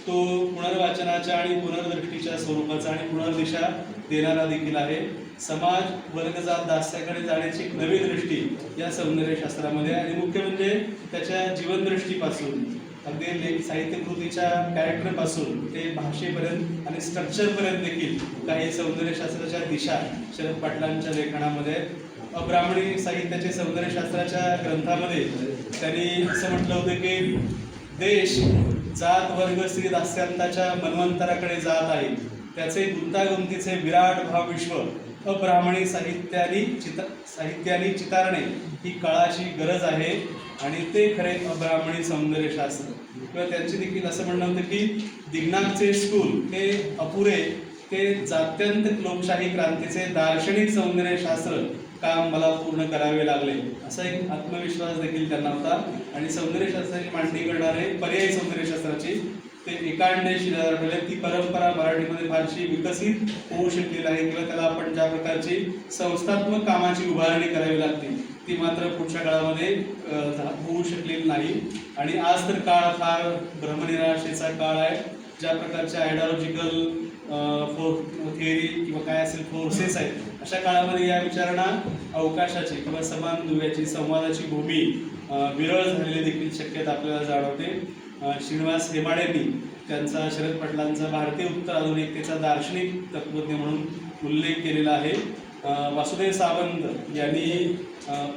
तो पुनर्वाचनाच्या आणि पुनर्दृष्टीच्या स्वरूपाचा आणि पुनर्दिशा देणारा देखील आहे. समाज वर्गजात दास्याकडे जाण्याची एक नवी दृष्टी या सौंदर्यशास्त्रामध्ये आणि मुख्य म्हणजे त्याच्या जीवनदृष्टीपासून अगदी साहित्यकृतीच्या कॅरेक्टरपासून ते भाषेपर्यंत आणि स्ट्रक्चरपर्यंत देखील काही सौंदर्यशास्त्राच्या दिशा शरद पाटलांच्या लेखनामध्ये. अब्राह्मणी साहित्याचे सौंदर्यशास्त्राच्या ग्रंथामध्ये त्यांनी असं म्हटलं होतं की देश जात वर्ग स्त्री दास्यांताच्या मन्वंतराकडे जात आहे, त्याचे गुंतागुंतीचे विराट भावविश्व अब्राह्मणी साहित्याने चितारणे ही काळाची गरज आहे आणि ते खरे अब्राह्मणी सौंदर्यशास्त्र. किंवा त्यांचे देखील असं म्हणणं होतं की दिग्नागचे स्कूल हे अपुरे, ते जात्यंत लोकशाही क्रांतीचे दार्शनिक सौंदर्यशास्त्र काम मला पूर्ण करावे लागले असा एक आत्मविश्वास देखील त्यांना होता. आणि सौंदर्यशास्त्राची मांडणी करणारे पर्यायी सौंदर्यशास्त्राची ते एकांडेशी ठरले. ती परंपरा मराठीमध्ये फारशी विकसित होऊ शकली नाही किंवा त्याला आपण ज्या प्रकारची संस्थात्मक कामाची उभारणी करावी लागते ती मात्र पुढच्या काळामध्ये होऊ शकलेली नाही. आणि आज तर काळ फार भ्रमनिराशेचा काळ आहे. ज्या प्रकारच्या आयडिओलॉजिकल थिअरी किंवा काय असेल फोर्सेस आहेत अशा काळामध्ये या विचारणा अवकाशाची किंवा समान दुव्याची संवादाची भूमी विरळ झालेली देखील शक्यता आपल्याला जाणवते. श्रीनिवास हेमाडेंनी त्यांचा शरद पाटलांचा भारतीय उत्तर आधुनिकतेचा दार्शनिक तत्त्वज्ञ म्हणून उल्लेख केलेला आहे. वासुदेव सावंत यांनी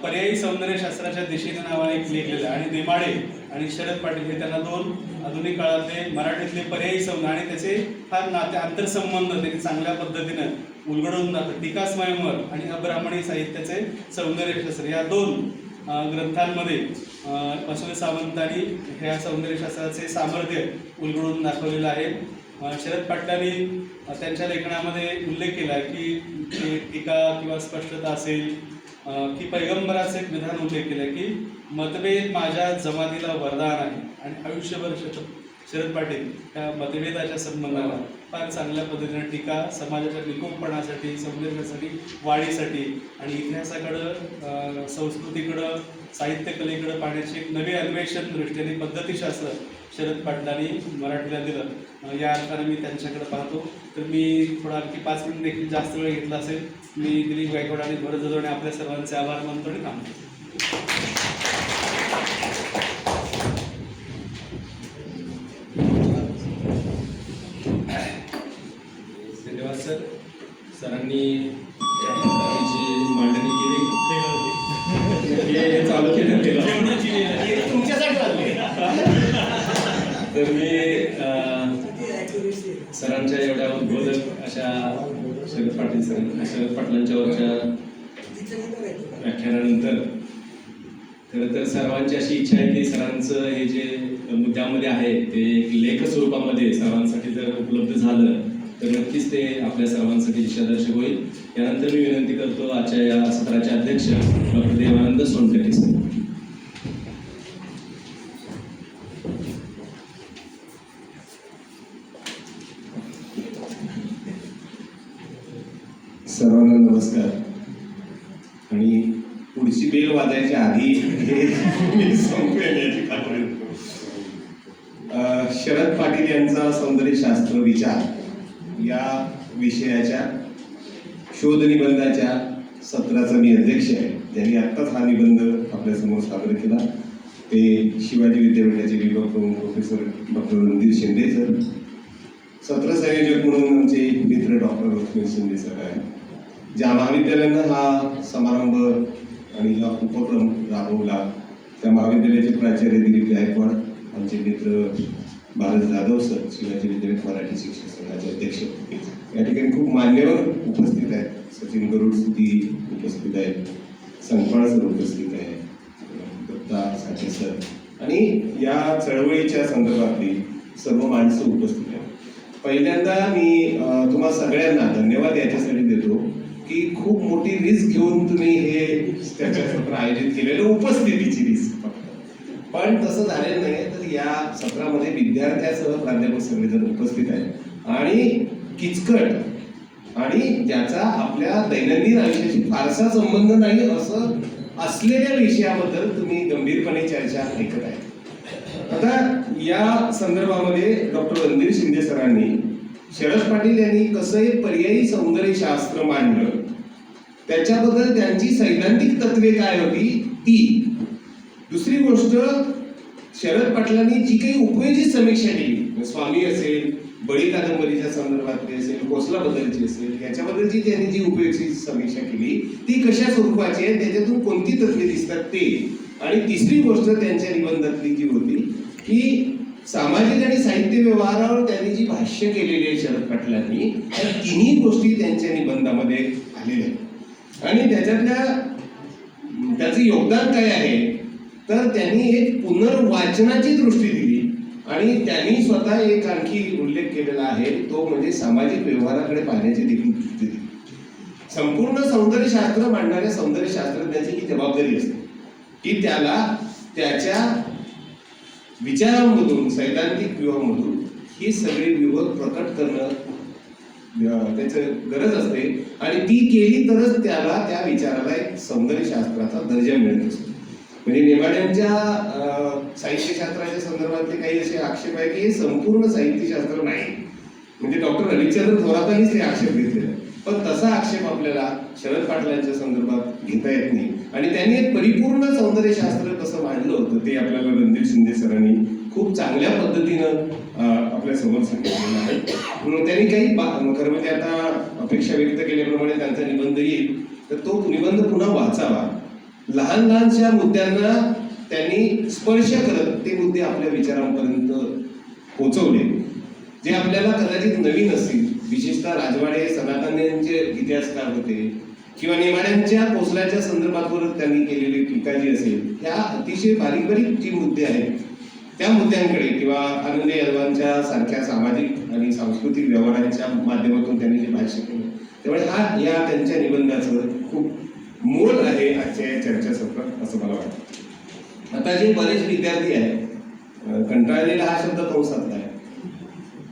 पर्यायी सौंदर्यशास्त्राच्या दिशेने नावाने एक लिहिलेलं आहे. आणि नेमाडे आणि शरद पाटील हे त्यांना दोन आधुनिक काळातले मराठीतले पर्यायी सौंदर्य आणि त्याचे फार नाते आंतरसंबंध त्यांनी चांगल्या पद्धतीनं उलगडून दाखवतात. टीका स्वयंवर आणि अब्राह्मणी साहित्याचे सौंदर्यशास्त्र या दोन ग्रंथांमध्ये वासुदेव सावंतांनी ह्या सौंदर्यशास्त्राचे सामर्थ्य उलगडून दाखवलेलं आहे. शरद पाटलांनी त्यांच्या लेखनामध्ये उल्लेख केला की टीका किंवा स्पष्टता असेल की पैगंबराचे एक विधान उल्लेख केलं की मतभेद माझ्या जमातीला वरदान आहे. आणि आयुष्यभर शरद पाटील त्या मतभेदाच्या संबंधाला फार चांगल्या पद्धतीने टीका समाजाच्या निकोपपणासाठी, सौंदर्यासाठी, वाढीसाठी आणि इतिहासाकडं, संस्कृतीकडं, साहित्यकलेकडं पाहण्याची एक नवी अन्वेषण दृष्टीने पद्धतीशास्त्र शरद पाटलांनी मराठीला दिलं, या अर्थाने मी त्यांच्याकडे पाहतो. तर मी थोडा आणखी 5 मिनिट देखील जास्त वेळ घेतला असेल. मी दिलीप गायकवाड आणि भरत जाधव आणि आपल्या सर्वांचे आभार मानतो आणि थांबतो. धन्यवाद सर. सरांनी या प्रकारची मांडणी केली. हे चालू केलं तर मी सरांच्या एवढ्या उद्बोधक अशा शरद पाटलांच्यावरच्या व्याख्यानानंतर खरं तर सर्वांची अशी इच्छा आहे की सरांचं हे जे मुद्द्यामध्ये आहे ते एक लेख स्वरूपामध्ये सर्वांसाठी जर उपलब्ध झालं तर नक्कीच ते आपल्या सर्वांसाठी दिशादर्शक होईल. यानंतर मी विनंती करतो आजच्या या सत्राचे अध्यक्ष डॉक्टर देवानंद सोनटके सर. सर्वांना नमस्कार. आणि पुढची बेल वाजायच्या आधी हे मी संपेन याची खात्री करतो. शरद पाटील यांचा सौंदर्यशास्त्र विचार या विषयाच्या शोध निबंधाच्या सत्राचा मी अध्यक्ष आहे. त्यांनी आत्ताच हा निबंध आपल्यासमोर सादर केला. ते शिवाजी विद्यापीठाचे विभाग प्रमुख professor doctor Randhir Shinde sir, सत्र संयोजक म्हणून आमचे मित्र डॉक्टर लक्ष्मण शिंदे सर आहे. ज्या महाविद्यालयानं हा समारंभ आणि हा उपक्रम राबवला त्या महाविद्यालयाचे प्राचार्य दिलीप गायकवाड, आमचे मित्र भारत जाधव सर, शिवाजी विद्यापीठ मराठी शिक्षक संघाचे अध्यक्ष, या ठिकाणी खूप मान्यवर उपस्थित आहेत. सचिन गरुड ती उपस्थित आहेत, संकपाळ सर उपस्थित आहे, दत्ता साठे सर आणि या चळवळीच्या संदर्भातली सर्व माणसं उपस्थित आहेत. पहिल्यांदा मी तुम्हा सगळ्यांना धन्यवाद याच्यासाठी देतो की खूप मोठी रिस्क घेऊन तुम्ही हे त्याच्या सत्र आयोजित केलेलं, उपस्थितीची रिस्क फक्त. पण तसं झालेलं नाही. तर या सत्रामध्ये विद्यार्थ्यासह प्राध्यापक सगळेजण उपस्थित आहेत आणि किचकट आणि ज्याचा आपल्या दैनंदिन आयुष्याशी फारसा संबंध नाही असं असलेल्या विषयाबद्दल तुम्ही गंभीरपणे चर्चा ऐकत आहे. आता या संदर्भामध्ये डॉक्टर रणधीर शिंदे सरांनी शरद पाटील यांनी कसं एक पर्यायी सौंदर्यशास्त्र मांडलं, त्याच्याबद्दल त्यांची सैद्धांतिक तत्वे काय होती ती. दुसरी गोष्ट, शरद पाटलांनी जी काही उपयोगी समीक्षा केली, स्वामी असेल, बळी कादंबरीच्या संदर्भातली असेल, कोसलाबद्दलची असेल, याच्याबद्दलची त्यांनी जी उपयोगी समीक्षा केली ती कशा स्वरूपाची आहे, त्याच्यातून कोणती तत्वे दिसतात ते. आणि तिसरी गोष्ट त्यांच्या निबंधातली जी होती की सामाजिक आणि साहित्य व्यवहारावर त्यांनी जी भाष्य केलेली आहे शरद पाटलांनी, त्या तिन्ही गोष्टी त्यांच्या निबंधामध्ये आलेल्या आहेत. आणि त्याचं योगदान काय आहे तर त्यांनी एक पुनर्वाचनाची दृष्टी दिली आणि त्यांनी स्वतः एक आणखी उल्लेख केलेला आहे, तो म्हणजे सामाजिक व्यवहाराकडे पाहण्याची देखील दृष्टी दिली. संपूर्ण सौंदर्यशास्त्र मांडणाऱ्या सौंदर्यशास्त्रज्ञाची ही जबाबदारी असते की त्याला त्याच्या विचारांमधून, सैद्धांतिक व्यूहामधून ही सगळे व्यूह प्रकट करणं त्याचं गरज असते आणि ती केली तरच त्याला त्या विचाराला एक सौंदर्यशास्त्राचा दर्जा मिळत असतो. म्हणजे नेमाड्यांच्या साहित्यशास्त्राच्या संदर्भातले काही असे आक्षेप आहे की हे संपूर्ण साहित्यशास्त्र नाही. म्हणजे डॉक्टर रविचंद्र थोरातांनीच ते आक्षेप घेतलेले, पण तसा आक्षेप आपल्याला शरद पाटलांच्या संदर्भात घेता येत नाही. आणि त्यांनी एक परिपूर्ण सौंदर्यशास्त्र कसं मांडलं होतं ते आपल्याला रणधीर शिंदे सरांनी खूप चांगल्या पद्धतीनं आपल्या समोर सांगितलेलं आहे. म्हणून त्यांनी काही खरं म्हणजे आता अपेक्षा व्यक्त केल्याप्रमाणे त्यांचा निबंध येईल तर तो निबंध पुन्हा वाचावा. लहान लहानशा मुद्द्यांना त्यांनी स्पर्श करत ते मुद्दे आपल्या विचारांपर्यंत पोहोचवले जे आपल्याला कदाचित नवीन असतील. विशेषतः राजवाडे सनातन्यांचे इतिहासकार होते किंवा नेमाड्यांच्या कोसल्याच्या संदर्भावर त्यांनी केलेली टीका जी असेल, ह्या अतिशय बारीक बारीक जी मुद्दे आहेत त्या मुद्द्यांकडे किंवा आनंद यादवांच्या सारख्या सामाजिक आणि सांस्कृतिक व्यवहारांच्या माध्यमातून त्यांनी जे भाष्य केलं, त्यामुळे या त्यांच्या निबंधाचं खूप मोल आहे आजच्या या चर्चासत्रात असं मला वाटतं. आता जे बरेच विद्यार्थी आहेत, कंटाळलेला हा शब्द कंसातला आहे,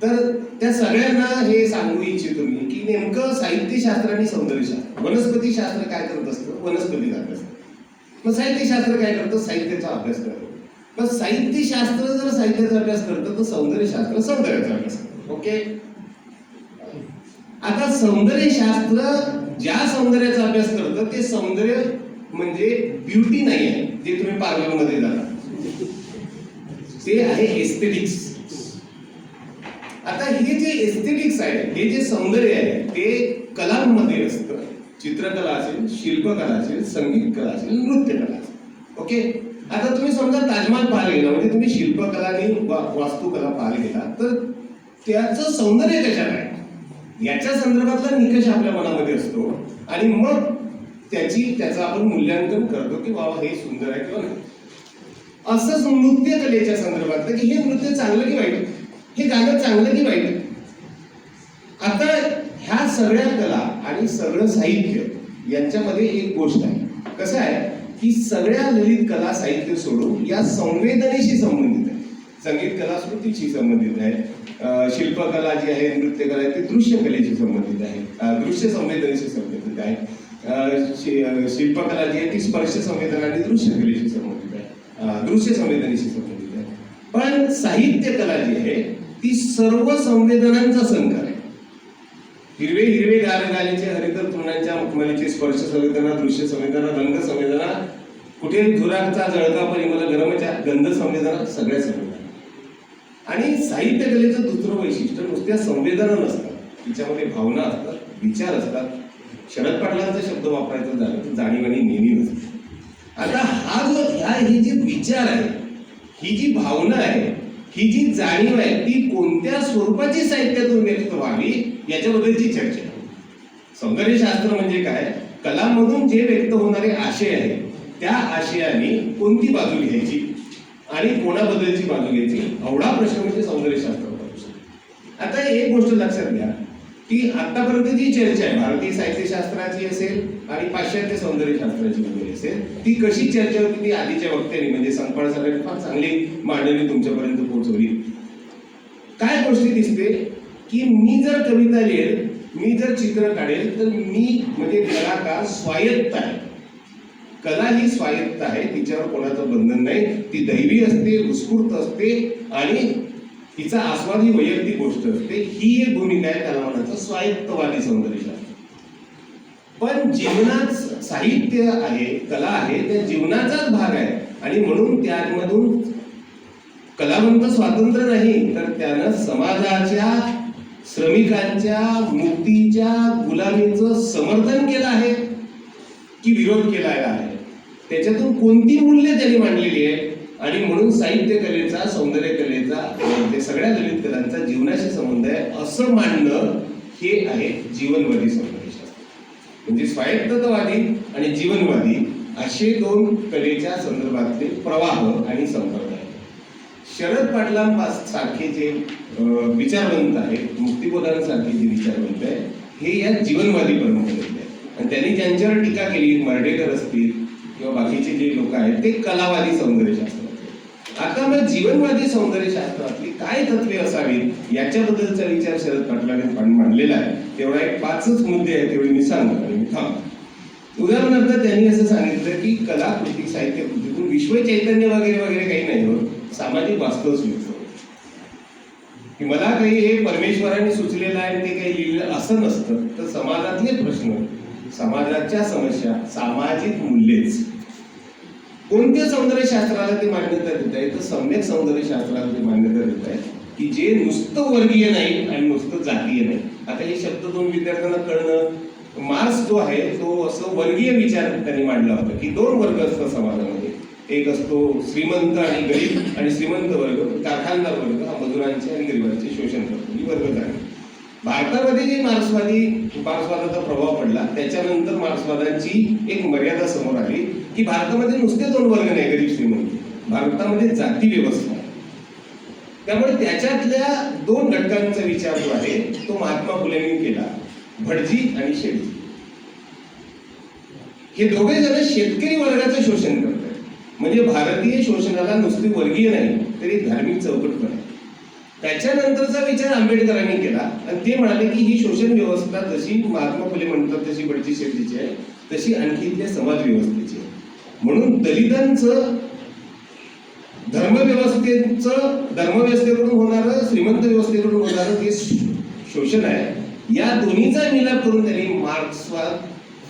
तर त्या सगळ्यांना हे सांगू इच्छितो मी की नेमकं साहित्यशास्त्र आणि सौंदर्यशास्त्र, वनस्पतीशास्त्र काय करत असतं, वनस्पती अभ्यास. मग साहित्यशास्त्र काय करतं, साहित्याचा अभ्यास करतो. पण साहित्यशास्त्र जर साहित्याचा अभ्यास करतं तर सौंदर्यशास्त्र सौंदर्याचा अभ्यास करतं. ओके. आता सौंदर्यशास्त्र ज्या सौंदर्याचा अभ्यास करतं ते सौंदर्य म्हणजे ब्युटी नाही आहे जे तुम्ही पार्लरमध्ये जाता, ते आहे एस्थेटिक्स. आता हे जे एस्थेटिक्स आहे, हे जे सौंदर्य आहे ते कलांमध्ये असतं. चित्रकला असेल, शिल्पकला असेल, संगीत कला असेल, नृत्यकला असेल. ओके. आता तुम्ही समजा ताजमहाल पाहायला गेला, म्हणजे तुम्ही शिल्पकला आणि वास्तुकला पाहायला गेला तर त्याचं सौंदर्य कशात आहे याच्या संदर्भातला निकष आपल्या मनामध्ये असतो आणि मग त्याचं आपण मूल्यांकन करतो की बाबा हे सुंदर आहे किंवा नाही. असंच नृत्य कलेच्या संदर्भातलं की हे नृत्य चांगलं की वाईट, हे गाणं चांगलं की वाईट. आता ह्या सगळ्या कला आणि सगळं साहित्य यांच्यामध्ये एक गोष्ट आहे. कसं आहे की सगळ्या ललित कला साहित्य सोडून या संवेदनेशी संबंधित आहे. संगीत कला स्मृतीशी संबंधित आहे, शिल्पकला जी आहे, नृत्यकला आहे, ती दृश्य कलेशी संबंधित आहे, दृश्य संवेदनेशी संबंधित आहे, शिल्पकला जी आहे ती स्पर्श संवेदना आणि दृश्य कलेशी संबंधित आहे, दृश्य संवेदनेशी संबंधित आहे. पण साहित्य कला जी आहे ती सर्व संवेदनांचा संकर आहे. हिरवे हिरवे गारगालीचे हरितर तृणांच्या मखमलीचे स्पर्श संवेदना, दृश्य संवेदना, रंग संवेदना, कुठे धुराचा जळका परिमल गरमच्या गंध संवेदना, सगळ्या संवेदना. आणि साहित्य कलेचं दुसरं वैशिष्ट्य नुसत्या संवेदना नसतात, तिच्यामध्ये भावना असतात, विचार असतात. शरद पाटलांचा शब्द वापरायचा झाला तर जाणीव आणि नेहमी नसते. आता हे जे विचार आहे, ही जी भावना आहे, ही जी जाणीव आहे ती कोणत्या स्वरूपाची साहित्यातून व्यक्त व्हावी याच्याबद्दलची चर्चा. सौंदर्यशास्त्र म्हणजे काय, कलामधून जे व्यक्त होणारे आशय आहेत त्या आशयाने कोणती बाजू घ्यायची आणि कोणाबद्दलची बाजू घ्यायची, एवढा प्रश्न म्हणजे सौंदर्यशास्त्राचा प्रश्न. आता एक गोष्ट लक्षात घ्या की आतापर्यंत जी चर्चा आहे भारतीय साहित्यशास्त्राची असेल आणि पाश्चात्य सौंदर्यशास्त्राची वगैरे असेल, ती कशी चर्चा होती ती आधीच्या वक्त्यांनी म्हणजे संपाळ सरांनी फार चांगली मांडणी तुमच्यापर्यंत पोहोचवली. काय गोष्टी दिसते की मी जर कविता लिहेल, मी जर चित्र काढेल तर मी म्हणजे कलाकार स्वायत्त आहे. कला ही स्वायत्त आहे, तिच्यावर कोणाचं बंधन नाही, ती दैवी असते, उत्स्फूर्त असते आणि तिचा आस्वाद ही वैयक्तिक गोष्ट असते. ही एक भूमिका आहे त्याला म्हणायचं स्वायत्तवादी सौंदर्यशास्त्र. पण जीवनात साहित्य आहे, कला आहे, त्या जीवनाचाच भाग आहे आणि म्हणून त्यामधून कलावंत स्वातंत्र्य नाही तर त्यानं समाजाच्या, श्रमिकांच्या, मुक्तीच्या, गुलामीचं समर्थन केलं आहे की विरोध केला आहे, त्याच्यातून कोणती मूल्य त्यांनी मांडलेली आहे. आणि म्हणून साहित्य कलेचा, सौंदर्य कलेचा, सगळ्या ललित कलांचा जीवनाशी संबंध आहे असं मांडणं हे आहे जीवनवादी सौंदर्यशास्त्र. म्हणजे स्वायत्तवादी आणि जीवनवादी असे दोन कलेच्या संदर्भातले प्रवाह आणि संपर्क आहेत. शरद पाटलांसारखे जे विचारवंत आहेत, मुक्तिबोधांसारखे जे विचारवंत आहेत हे या जीवनवादी परंपरेतले आहेत आणि त्यांनी ज्यांच्यावर टीका केली, मर्ढेकर असतील किंवा बाकीचे जे लोक आहेत ते कलावादी सौंदर्यशास्त्र. आता मग जीवनवादी सौंदर्यशास्त्रातली काय तत्वे असावीत याच्याबद्दलचा विचार शरद पाटलांनी मांडलेला आहे. तेवढा एक 5च मुद्दे आहेत, तेवढे मी सांगतो आणि मी थांबतो. उदाहरणार्थ त्यांनी असं सांगितलं की कलाकृती, साहित्य कृतीतून विश्व चैतन्य वगैरे वगैरे काही नाही होत, सामाजिक वास्तव स्वीकारतो. की मला काही हे परमेश्वराने सुचलेलं आहे ते काही लिहिलेलं असं नसतं, तर समाजातले प्रश्न, समाजाच्या समस्या, सामाजिक मूल्येच. कोणत्या सौंदर्यशास्त्राला ते मान्यता देत आहे तर सम्यक सौंदर्यशास्त्राला ते मान्यता देत आहे की जे नुसतं वर्गीय नाही आणि नुसतं जातीय नाही. आता हे शब्द दोन विद्यार्थ्यांना कळणं, मार्क्स जो आहे तो असं वर्गीय विचार त्यांनी मांडला होता की 2 वर्ग असतात समाजामध्ये, एक असतो श्रीमंत आणि गरीब आणि श्रीमंत वर्ग, कारखानदार वर्ग हा मजुरांचे आणि गरिबांचे शोषण करतो, ही वर्ग झाली. भारतामध्ये जे मार्क्सवादाचा प्रभाव पडला त्याच्यानंतर मार्क्सवादाची एक मर्यादा समोर आली की भारतामध्ये नुसते 2 वर्ग नाही, गरीब श्रीमंत, भारतामध्ये जाती व्यवस्था आहे. त्यामुळे त्याच्यातल्या 2 घटकांचा विचार जो आहे तो महात्मा फुलेंनी केला, भटजी आणि शेठजी. हे दोघे जण शेतकरी वर्गाचं शोषण करतात. म्हणजे भारतीय शोषणाला नुसती वर्गीय नाही तरी धार्मिक चौकट पण आहे. त्याच्यानंतरचा विचार आंबेडकरांनी केला आणि ते म्हणाले की ही शोषण व्यवस्था जशी महात्मा फुले म्हणतात तशी भटजी शेठजीची आहे तशी आणखी त्या समाज व्यवस्थेची आहे. म्हणून दलितांचं धर्मव्यवस्थेकडून होणारं, श्रीमंत व्यवस्थेकडून होणारं जे शोषण आहे, या दोन्हीचा मिलाप करून त्यांनी मार्क्सवाद,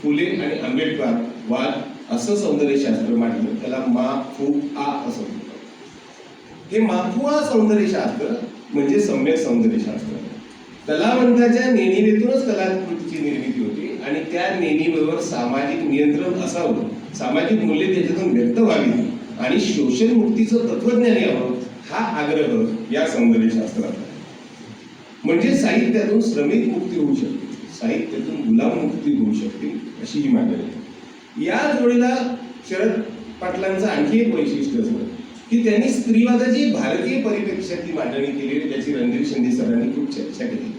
फुले आणि आंबेडकरवाद असं सौंदर्यशास्त्र मांडलं. त्याला मा-फु-आ असं म्हणतात. हे मा-फु-आ सौंदर्यशास्त्र म्हणजे सम्यक सौंदर्यशास्त्र. कलावंताच्या नेणिवेतूनच कलाकृतीची निर्मिती होती आणि त्या नेणिवेवर सामाजिक नियंत्रण असावं, सामाजिक मूल्य त्याच्यातून व्यक्त व्हावी आणि शोषण मुक्तीचं तत्वज्ञान यावं, हा आग्रह या सौंदर्यशास्त्रात आहे. म्हणजे साहित्यातून श्रमिक मुक्ती होऊ शकते, साहित्यातून गुलाम मुक्ती होऊ शकते, अशी ही मांडणी आहे. या जोडीला शरद पाटलांचं आणखी एक वैशिष्ट्य असतं की त्यांनी स्त्रीवादाची भारतीय परिप्रेक्ष्यातली मांडणी केली, त्याची रणधीर शिंदे सरांनी खूप चर्चा केली.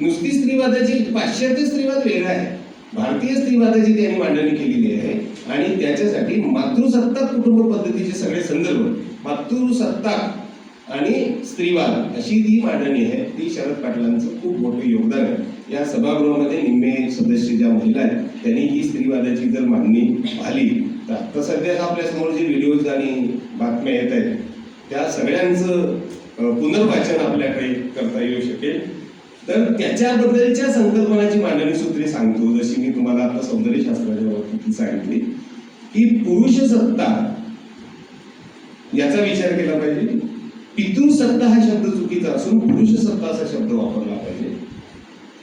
नुसती स्त्रीवादाची, पाश्चात्य स्त्रीवाद वेगळा आहे, भारतीय स्त्रीवादाची त्यांनी मांडणी केलेली आहे आणि त्याच्यासाठी मातृसत्ताक कुटुंब पद्धतीचे सगळे संदर्भ, मातृसत्ताक आणि स्त्रीवाद अशी ती मांडणी आहे. ती शरद पाटलांचं खूप मोठं योगदान आहे. या सभागृहामध्ये निम्मे सदस्य ज्या महिला आहेत त्यांनी ही स्त्रीवादाची जर मांडणी पाहिली तर आता सध्या आपल्या समोर जे व्हिडिओज आणि बातम्या येत आहेत त्या सगळ्यांचं पुनर्वाचन आपल्याकडे करता येऊ शकेल. तर त्याच्याबद्दलच्या संकल्पनाची मांडणी सूत्रे सांगतो. जशी मी तुम्हाला आता सौंदर्यशास्त्राच्या बाबतीत सांगितली की पुरुष सत्ता याचा विचार केला पाहिजे. पितृसत्ता हा शब्द चुकीचा असून पुरुष सत्ता असा शब्द वापरला पाहिजे.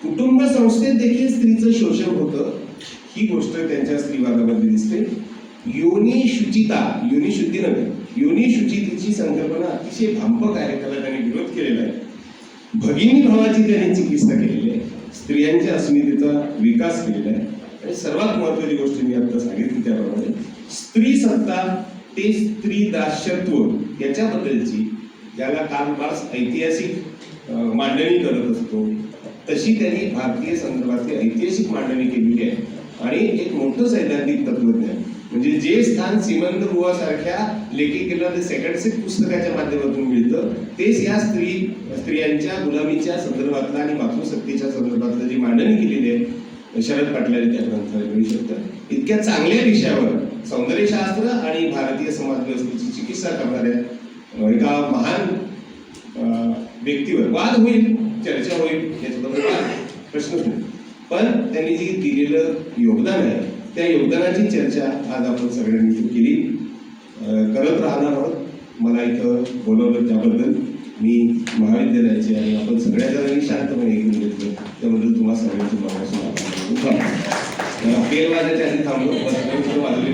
कुटुंब संस्थेत देखील स्त्रीचं शोषण होतं, ही गोष्ट त्यांच्या स्त्रीवादामध्ये दिसते. योनी शुचिता, योनी शुद्धी नव्हे, योनी शुचितेची संकल्पना अतिशय भांपक आहे, त्याला त्यांनी विरोध केलेला आहे. भगिनी भावाची त्यांनी चिकित्सा केलेली आहे, स्त्रियांच्या अस्मितेचा विकास केलेला आहे आणि सर्वात महत्त्वाची गोष्ट मी आता सांगितली त्याप्रमाणे स्त्री सत्ता ते स्त्री दास्यत्व याच्याबद्दलची, ज्याला कार्ल मार्क्स ऐतिहासिक मांडणी करत असतो तशी त्यांनी भारतीय संदर्भातली ऐतिहासिक मांडणी केलेली आहे. आणि एक मोठं सैद्धांतिक तत्वज्ञान म्हणजे जे स्थान श्रीमंत बुवासारख्या लेखिकेला ते सेकंड सेट पुस्तकाच्या माध्यमातून मिळतं तेच या स्त्रियांच्या गुलामीच्या संदर्भातलं आणि मातृसत्तेच्या संदर्भातलं जी मांडणी केलेली आहे शरद पाटलांनी त्या ग्रंथाला मिळू शकतं. इतक्या चांगल्या विषयावर सौंदर्यशास्त्र आणि भारतीय समाज व्यवस्थेची चिकित्सा करणाऱ्या एका महान व्यक्तीवर वाद होईल, चर्चा होईल, याचा प्रश्नच नाही, पण त्यांनी जे दिलेलं योगदान आहे त्या योगदानाची चर्चा आज आपण सगळ्यांनी केली, करत राहणार आहोत. मला इथं बोलवलं त्याबद्दल मी महाविद्यालयाचे आणि आपण सगळ्या जणांनी शांतपणे ऐकून घेतलं त्याबद्दल तुम्हाला सगळ्यांची मनापासून आभार. बेल वाजायच्या आधी थांबलो, वाजले